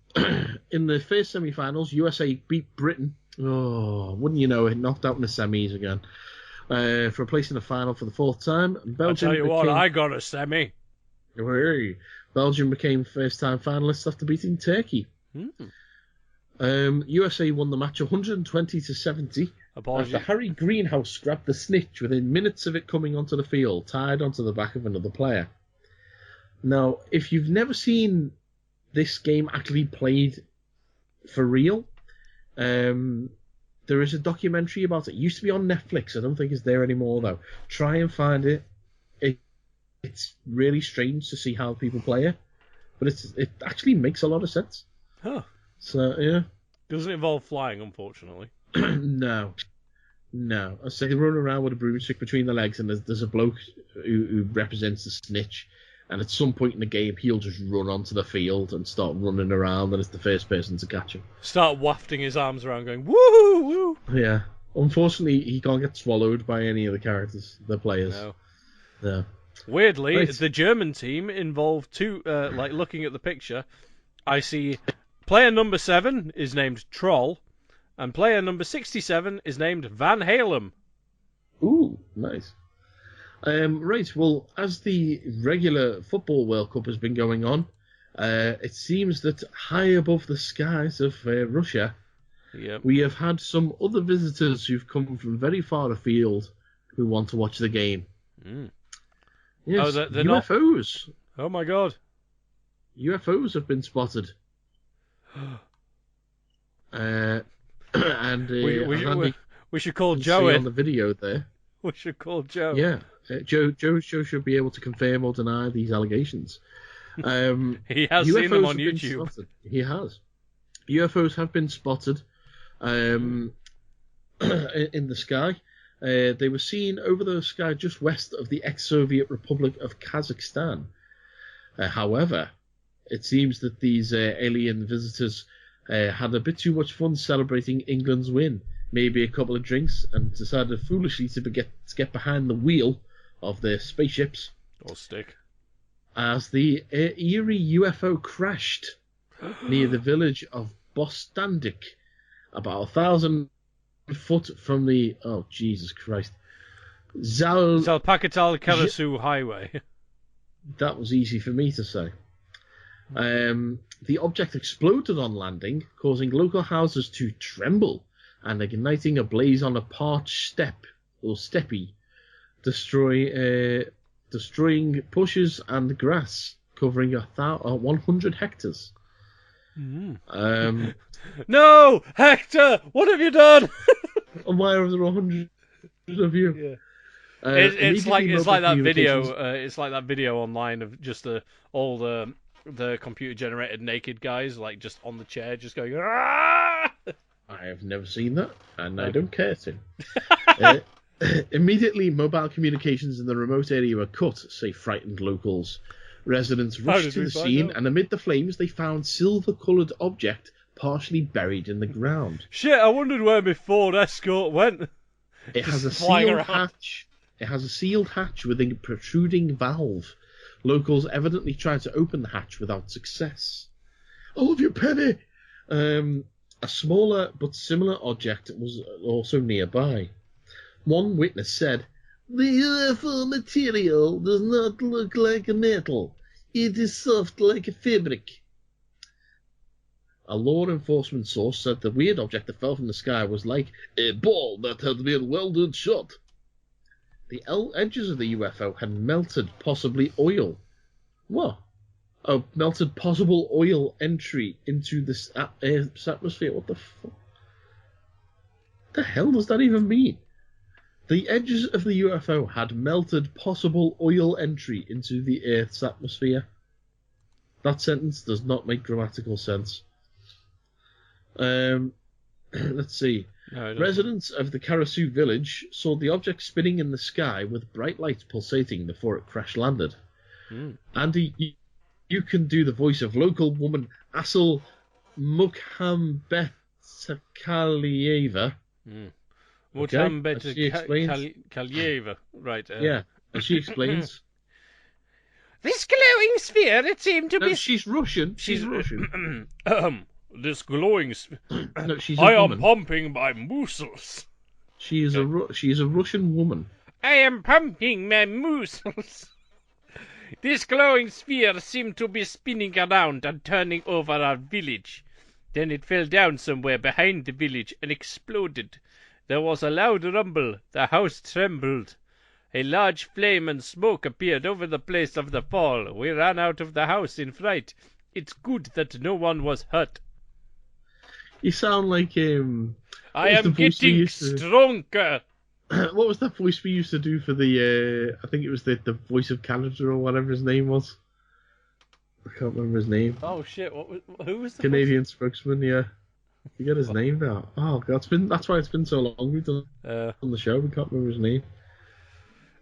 the first semi-finals, USA beat Britain. Oh, wouldn't you know it, knocked out in the semis again. For a place in the final for the 4th time. Belgium I'll tell you what, I got a semi. Belgium became first-time finalists after beating Turkey. USA won the match 120-70. Apologies. After Harry Greenhouse grabbed the snitch within minutes of it coming onto the field, tied onto the back of another player. Now, if you've never seen this game actually played for real, there is a documentary about it. It used to be on Netflix. I don't think it's there anymore, though. Try and find it. It's really strange to see how people play it, but it actually makes a lot of sense. Huh. So, yeah. Doesn't involve flying, unfortunately. No. I say they run around with a broomstick between the legs, and there's a bloke who represents the snitch, and at some point in the game, he'll just run onto the field and start running around, and it's the first person to catch him. Start wafting his arms around, going woo woo. Yeah. Unfortunately, he can't get swallowed by any of the characters, the players. No. Weirdly, the German team involved 2. Like looking at the picture, I see player number 7 is named Troll. And player number 67 is named Van Halen. Ooh, nice. Right, well, as the regular Football World Cup has been going on, it seems that high above the skies of Russia, we have had some other visitors who've come from very far afield who want to watch the game. Yes, they're UFOs. Not... Oh my god. UFOs have been spotted. And we should call Joe in on the video there. We should call Joe. Yeah, Joe should be able to confirm or deny these allegations. He has UFOs seen them on YouTube. He has. UFOs have been spotted in the sky. They were seen over the sky just west of the ex-Soviet Republic of Kazakhstan. However, it seems that these alien visitors had a bit too much fun celebrating England's win, maybe a couple of drinks, and decided foolishly to get behind the wheel of their spaceships. Or stick. As the eerie UFO crashed near the village of Bostandik, about 1,000 foot from the... Oh, Jesus Christ. Zalpakital Karasu Highway. That was easy for me to say. The object exploded on landing, causing local houses to tremble and igniting a blaze on a parched steppe, destroying bushes and grass covering 100 hectares. No, Hector, what have you done? And why are there 100 of you? Yeah. It's like that video. It's like that video online of just all the computer generated naked guys like just on the chair, just going. Ah! I have never seen that, and I don't care to. Immediately, mobile communications in the remote area were cut, say frightened locals. Residents rushed to the scene, and amid the flames, they found silver-coloured object partially buried in the ground. Shit! I wondered where my Ford Escort went. It has a sealed hatch. It has a sealed hatch with a protruding valve. Locals evidently tried to open the hatch without success. Oh, have you penny? A smaller but similar object was also nearby. One witness said, "The UFO material does not look like a metal. It is soft like a fabric." A law enforcement source said the weird object that fell from the sky was like a ball that had been welded shut. The edges of the UFO had melted possibly oil. What? Oh, melted possible oil entry into this Earth's atmosphere. What the fuck? The hell does that even mean? The edges of the UFO had melted possible oil entry into the Earth's atmosphere. That sentence does not make grammatical sense. Let's see. No, residents of the Karasu village saw the object spinning in the sky with bright lights pulsating before it crash landed. Andy, you can do the voice of local woman Asal Mukhambetskalieva. Mukhambetskalieva, right. Yeah, and she explains. This glowing sphere, it seemed to be... She's Russian. She's Russian. This glowing No, she's a I woman. am pumping my muscles. She is a Russian woman. I am pumping my muscles. This glowing sphere seemed to be spinning around and turning over our village. Then it fell down somewhere behind the village and exploded. There was a loud rumble. The house trembled. A large flame and smoke appeared over the place of the fall. We ran out of the house in fright. It's good that no one was hurt. You sound like I am getting stronger. What was that voice we used to do for the? I think it was the voice of Canada or whatever his name was. I can't remember his name. Oh shit! Who was the Canadian spokesman? Yeah, you get his name now. Oh god, that's why it's been so long we've done on the show. We can't remember his name.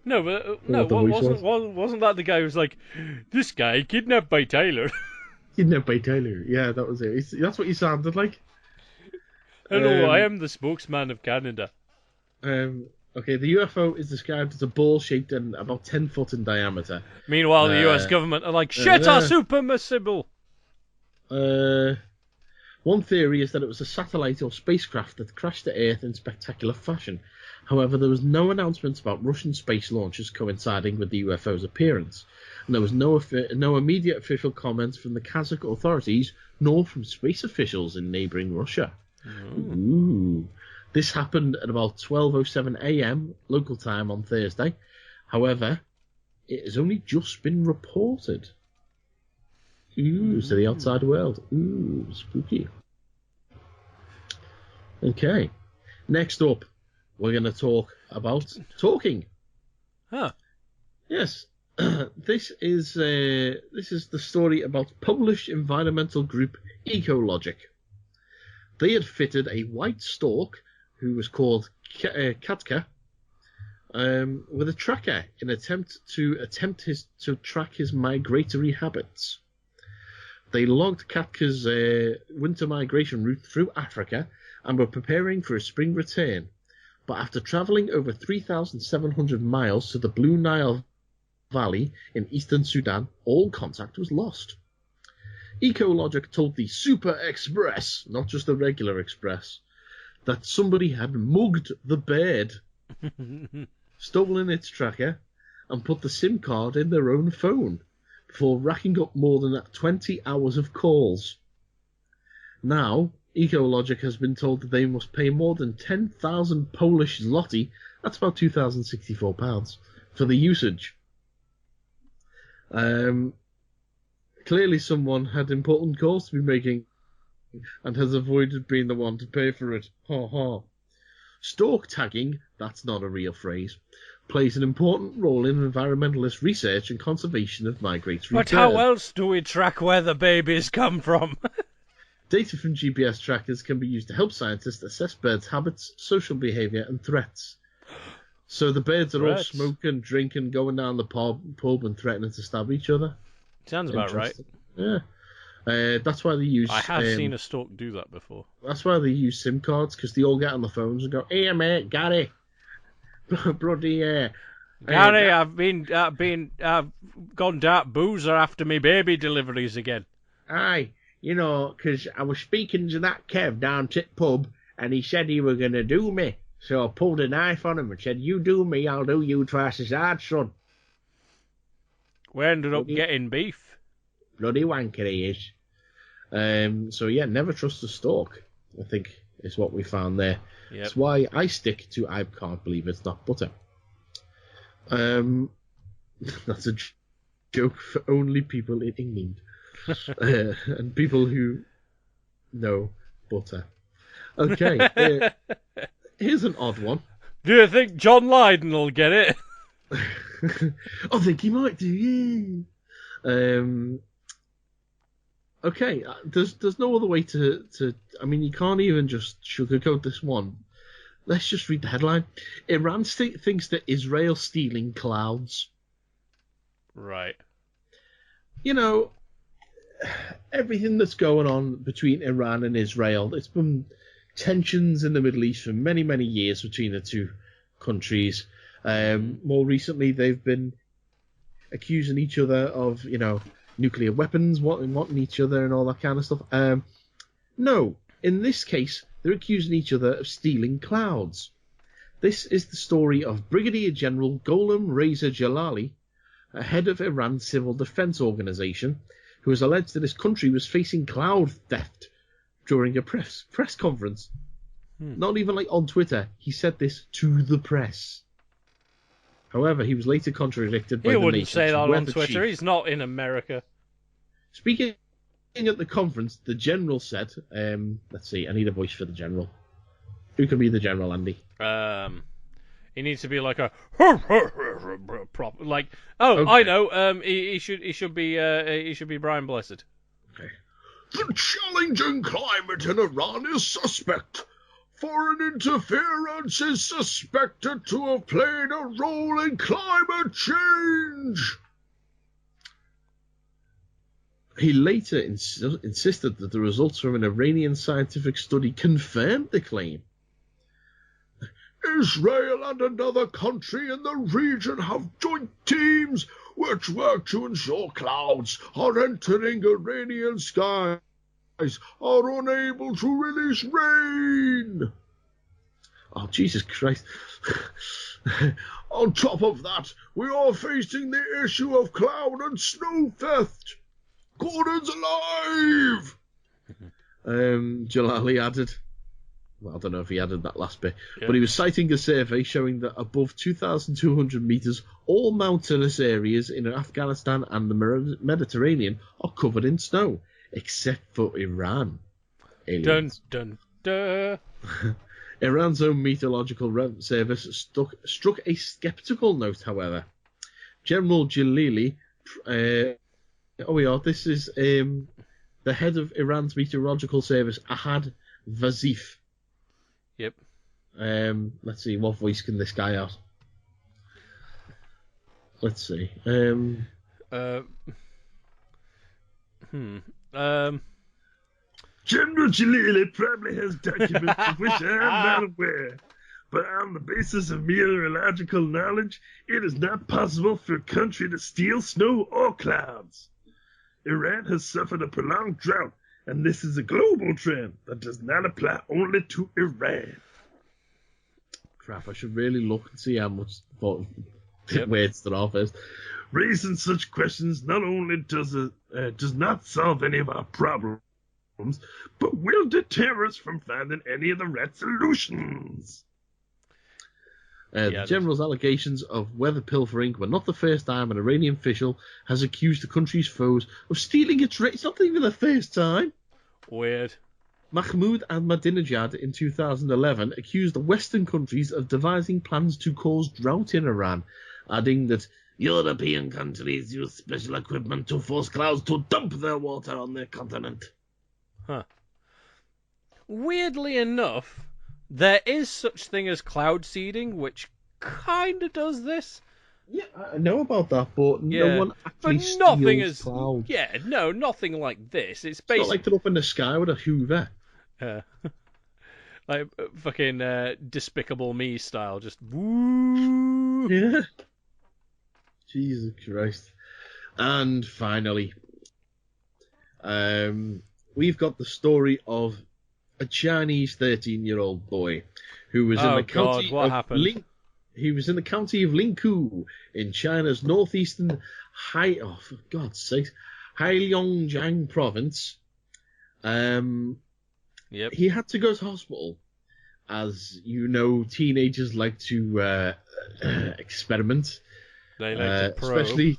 No, but wasn't that the guy who was like, this guy kidnapped by Tyler? Kidnapped by Tyler. Yeah, that was it. That's what he sounded like. Hello, I am the spokesman of Canada. Okay, the UFO is described as a ball-shaped and about 10 foot in diameter. Meanwhile, the US government are like, shit, our supermersible! One theory is that it was a satellite or spacecraft that crashed to Earth in spectacular fashion. However, there was no announcements about Russian space launches coinciding with the UFO's appearance. And there was no immediate official comments from the Kazakh authorities, nor from space officials in neighbouring Russia. Ooh. This happened at about 12:07 a.m. local time on Thursday. However, it has only just been reported. Ooh, to the outside world. Ooh, spooky. Okay. Next up, we're going to talk about talking. Huh. Yes. This is the story about published environmental group Ecologic. They had fitted a white stork, who was called Katka, with a tracker in attempt to track his migratory habits. They logged Katka's winter migration route through Africa and were preparing for a spring return. But after travelling over 3,700 miles to the Blue Nile Valley in eastern Sudan, all contact was lost. Ecologic told the Super Express, not just the regular Express, that somebody had mugged the bird, stolen its tracker, and put the SIM card in their own phone, before racking up more than 20 hours of calls. Now, Ecologic has been told that they must pay more than 10,000 Polish zloty, that's about £2,064, for the usage. Clearly someone had important calls to be making and has avoided being the one to pay for it. Ha ha. Stalk tagging, that's not a real phrase, plays an important role in environmentalist research and conservation of migratory But birds. how else do we track where the babies come from? Data from GPS trackers can be used to help scientists assess birds' habits, social behaviour and threats. So the birds are all smoking, drinking, going down the pub and threatening to stab each other. Sounds about right. Yeah. That's why they use... I have seen a stork do that before. That's why they use SIM cards, because they all get on the phones and go, "Hey mate, Gary, bloody Gary, I've gone dark boozer after me baby deliveries again." Aye, you know, 'cause I was speaking to that Kev down at the pub, and he said he were going to do me. So I pulled a knife on him and said, "You do me, I'll do you twice as hard, son." We ended up getting beef. Bloody wanker he is. So yeah, never trust a stork, I think, is what we found there. Yep. That's why I stick to I can't believe it's not butter. That's a joke for only people in England. And people who know butter. Okay, here's an odd one. Do you think John Lydon will get it? I think he might do, yeah. Okay, there's no other way to. I mean, you can't even just sugarcoat this one. Let's just read the headline. Iran thinks that Israel stealing clouds. Right. You know, everything that's going on between Iran and Israel, it's been tensions in the Middle East for many, many years between the two countries. More recently, they've been accusing each other of, you know, nuclear weapons, wanting each other and all that kind of stuff. No, in this case, they're accusing each other of stealing clouds. This is the story of Brigadier General Gholam Reza Jalali, a head of Iran's civil defense organization, who has alleged that his country was facing cloud theft during a press conference. Not even like on Twitter. He said this to the press. However, he was later contradicted by the nation. He wouldn't say that on Twitter. He's not in America. Speaking at the conference, the general said, let's see, I need a voice for the general. Who can be the general, Andy? He needs to be like a like. Oh, okay. I know. He should be Brian Blessed. Okay. The challenging climate in Iran is suspect. Foreign interference is suspected to have played a role in climate change. He later insisted that the results from an Iranian scientific study confirmed the claim. Israel and another country in the region have joint teams which work to ensure clouds are entering Iranian skies are unable to release rain. Oh, Jesus Christ. On top of that, we are facing the issue of cloud and snow theft. Gordon's alive! Jalali added, well, I don't know if he added that last bit, but he was citing a survey showing that above 2,200 metres, all mountainous areas in Afghanistan and the Mediterranean are covered in snow, except for Iran. Aliens. Dun, dun, dun. Iran's own meteorological service struck a sceptical note, however. General Jalili, this is the head of Iran's meteorological service, Ahad Vazif. Yep. Let's see, what voice can this guy have? Let's see. General Jalili probably has documents of which I am not aware, but on the basis of meteorological knowledge, it is not possible for a country to steal snow or clouds. Iran has suffered a prolonged drought, and this is a global trend that does not apply only to Iran. Crap, I should really look and see how much words there are first. Raising such questions not only does not solve any of our problems, but will deter us from finding any of the right solutions. The General's allegations of weather pilfering were not the first time an Iranian official has accused the country's foes of stealing its race. It's not even the first time. Weird. Mahmoud Ahmadinejad in 2011 accused the Western countries of devising plans to cause drought in Iran, adding that European countries use special equipment to force clouds to dump their water on their continent. Huh. Weirdly enough, there is such thing as cloud seeding, which kind of does this. Yeah, I know about that, but no one actually steals clouds. Yeah, no, nothing like this. It's basically... It's not like they're up in the sky with a Hoover. Like fucking Despicable Me style, just woo. Yeah. Jesus Christ. And finally, we've got the story of a Chinese 13-year-old boy who was in the county of he was in the county of Lingkou in China's northeastern for God's sake, Heilongjiang province. He had to go to hospital, as you know, teenagers like to experiment. They like to probe. Especially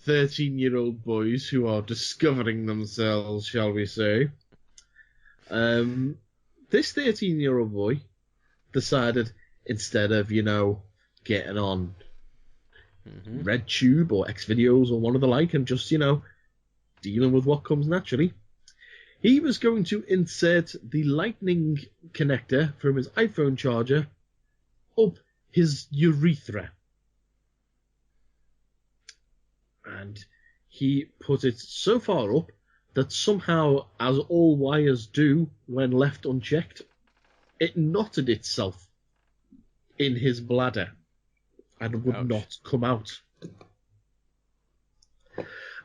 13-year-old boys who are discovering themselves, shall we say. This 13-year-old boy decided, instead of, getting on RedTube or Xvideos or one of the like and just, dealing with what comes naturally, he was going to insert the lightning connector from his iPhone charger up his urethra. And he put it so far up that somehow, as all wires do when left unchecked, it knotted itself in his bladder and would not come out.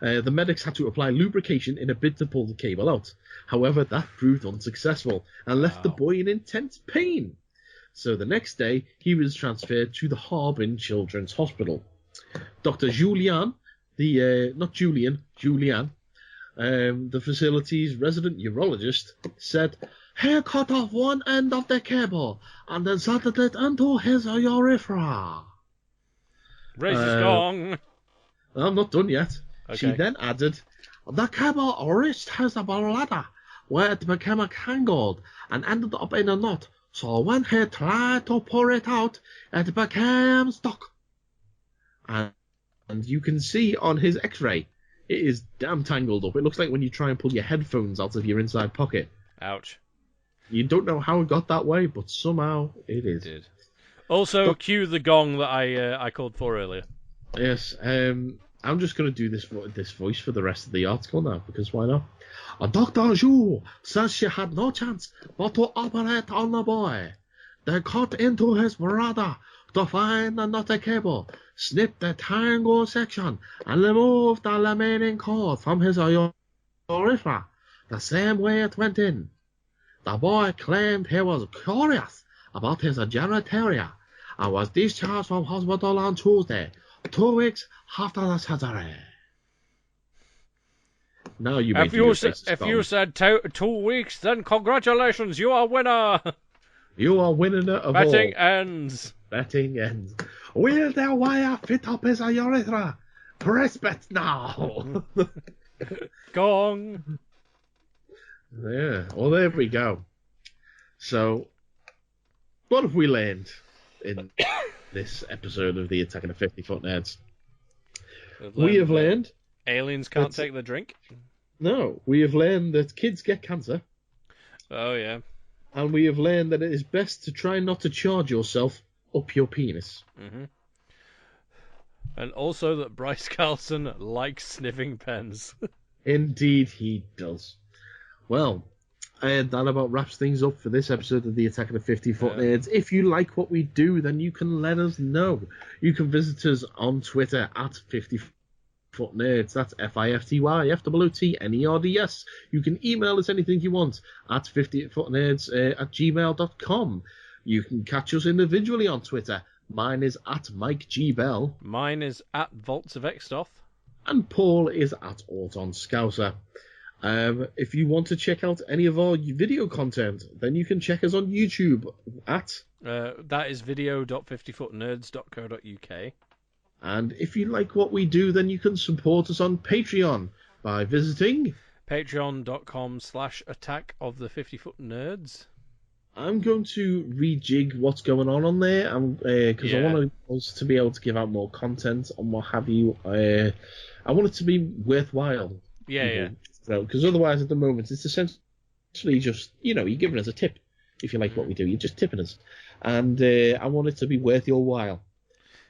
The medics had to apply lubrication in a bid to pull the cable out. However, that proved unsuccessful and left the boy in intense pain. So the next day, he was transferred to the Harbin Children's Hospital. Dr. Julian, Julian, the facility's resident urologist, said, "He cut off one end of the cable and inserted it into his urethra." Race is gone. I'm not done yet. Okay. She then added, "The cable reached his bladder, where it became tangled and ended up in a knot. So when he tried to pull it out, it became stuck." And you can see on his X-ray, it is damn tangled up. It looks like when you try and pull your headphones out of your inside pocket. Ouch. You don't know how it got that way, but somehow it is. It did. Also, cue the gong that I called for earlier. Yes, I'm just going to do this voice for the rest of the article now, because why not? Dr. Zhu says she had no chance but to operate on the boy. They cut into his bladder to find the knotted cable, snip the tangled section, and remove the remaining cord from his urethra, the same way it went in. The boy claimed he was curious about his genitalia and was discharged from hospital on Tuesday, 2 weeks after the surgery. Now you if you said 2 weeks, then congratulations, you are winner. You are winner of Betting ends. Betting ends. Will the wire fit up his urethra? Press bet now. Gong. Yeah, well, there we go. So, what have we learned in this episode of the Attack of the 50-Foot Nerds? We have learned... aliens can't take the drink? No, we have learned that kids get cancer. Oh, yeah. And we have learned that it is best to try not to charge yourself up your penis. Mm-hmm. And also that Bryce Carlson likes sniffing pens. Indeed he does. Well, that about wraps things up for this episode of the Attack of the 50-Foot Nerds. If you like what we do, then you can let us know. You can visit us on Twitter at 50Foot Nerds. That's FIFTYFWOTNERDS. You can email us anything you want at 50footnerds at gmail.com. You can catch us individually on Twitter. Mine is at Mike G. Bell. Mine is at Volts of Extoth. And Paul is at Auton Scouser. If you want to check out any of our video content, then you can check us on YouTube at... that is video.50footnerds.co.uk. And if you like what we do, then you can support us on Patreon by visiting... patreon.com/Attack of the 50-Foot-Nerds. I'm going to rejig what's going on there, because I want us to be able to give out more content and what have you. I want it to be worthwhile. Yeah. Because otherwise, at the moment, it's essentially just, you're giving us a tip. If you like what we do, you're just tipping us. And I want it to be worth your while.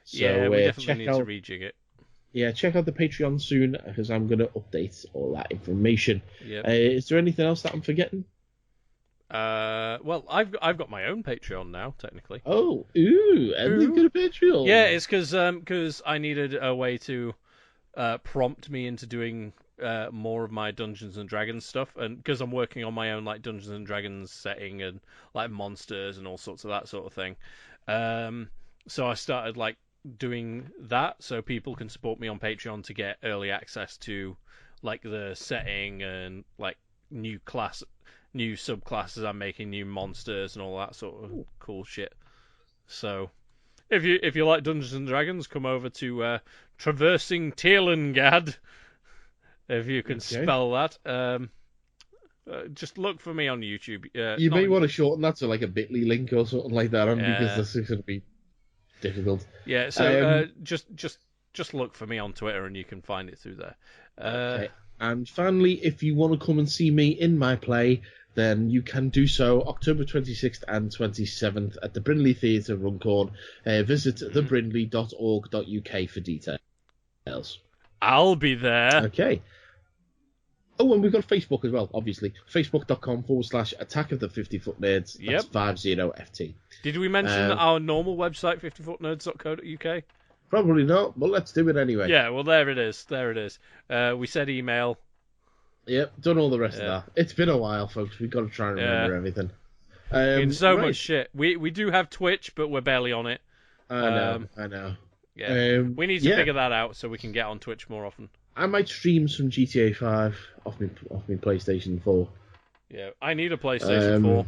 So, we definitely need to rejig it. Yeah, check out the Patreon soon, because I'm going to update all that information. Yep. Is there anything else that I'm forgetting? Well, I've got my own Patreon now, technically. Oh, and you've got a Patreon. Yeah, it's because I needed a way to prompt me into doing more of my Dungeons and Dragons stuff, and because I'm working on my own like Dungeons and Dragons setting and like monsters and all sorts of that sort of thing. So I started like doing that so people can support me on Patreon to get early access to like the setting and like new subclasses I'm making, new monsters and all that sort of cool shit. So if you like Dungeons and Dragons, come over to Traversing Teelengad, if you can spell that. Just look for me on YouTube. You may want to shorten that to like a bit.ly link or something like that, because this is going to be difficult. Yeah, so just look for me on Twitter and you can find it through there. Okay. And finally, if you want to come and see me in my play, then you can do so October 26th and 27th at the Brindley Theatre, Runcorn. Visit thebrindley.org.uk for details. I'll be there. Okay. Oh, and we've got Facebook as well, obviously. Facebook.com/Attack of the 50-Foot-Nerds. That's 50FT. Did we mention our normal website, 50footnerds.co.uk? Probably not, but let's do it anyway. Yeah, well, there it is. We said email. Yep, done all the rest of that. It's been a while, folks. We've got to try and remember everything. It's so much shit. We do have Twitch, but we're barely on it. I know. Yeah, we need to figure that out so we can get on Twitch more often. I might stream some GTA 5 off my PlayStation 4. Yeah, I need a PlayStation 4.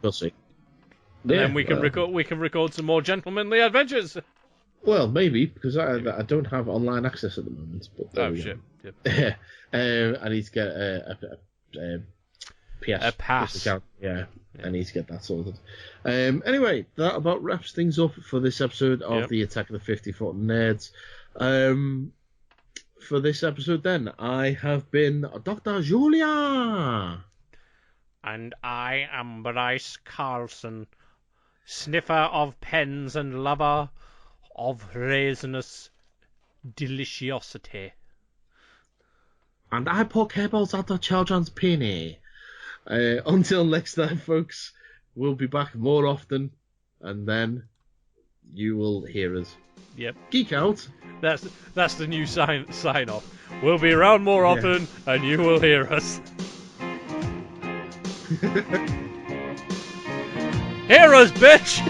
We'll see. And then we can record some more Gentlemanly Adventures. Well, maybe, because I don't have online access at the moment. But shit. Yep. I need to get a pass. Account. Yeah, I need to get that sorted. Anyway, that about wraps things up for this episode of the Attack of the 50-Foot-Nerds. For this episode, then, I have been Dr. Julia. And I am Bryce Carlson, sniffer of pens and lover of resinous deliciosity. And I poke hairballs at the children's penny. Until next time, folks, we'll be back more often, and then you will hear us. Yep. Geek out. That's the new sign off. We'll be around more often, and you will hear us. Hear us, bitch!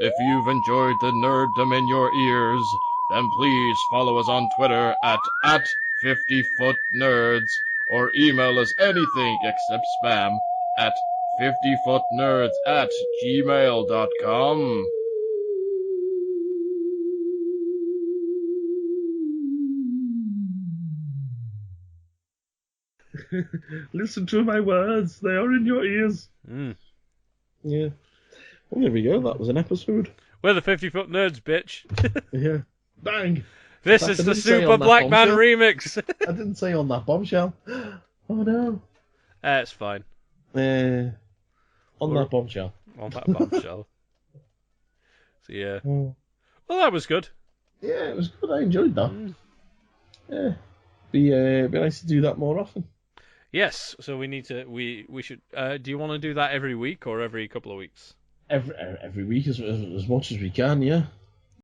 If you've enjoyed the nerddom in your ears, then please follow us on Twitter at 50footnerds, or email us anything except spam at 50footnerds@gmail.com. Listen to my words. They are in your ears. Mm. Yeah. Well, there we go. That was an episode. We're the 50-foot nerds, bitch. Yeah. Bang. This is the Super Black Man remix. I didn't say on that bombshell. Oh no. It's fine. On that bombshell. On that bombshell. So yeah. Oh. Well, that was good. Yeah, it was good. I enjoyed that. Yeah. Be nice to do that more often. Yes. So we need to. We should. Do you want to do that every week or every couple of weeks? Every week as much as we can. Yeah.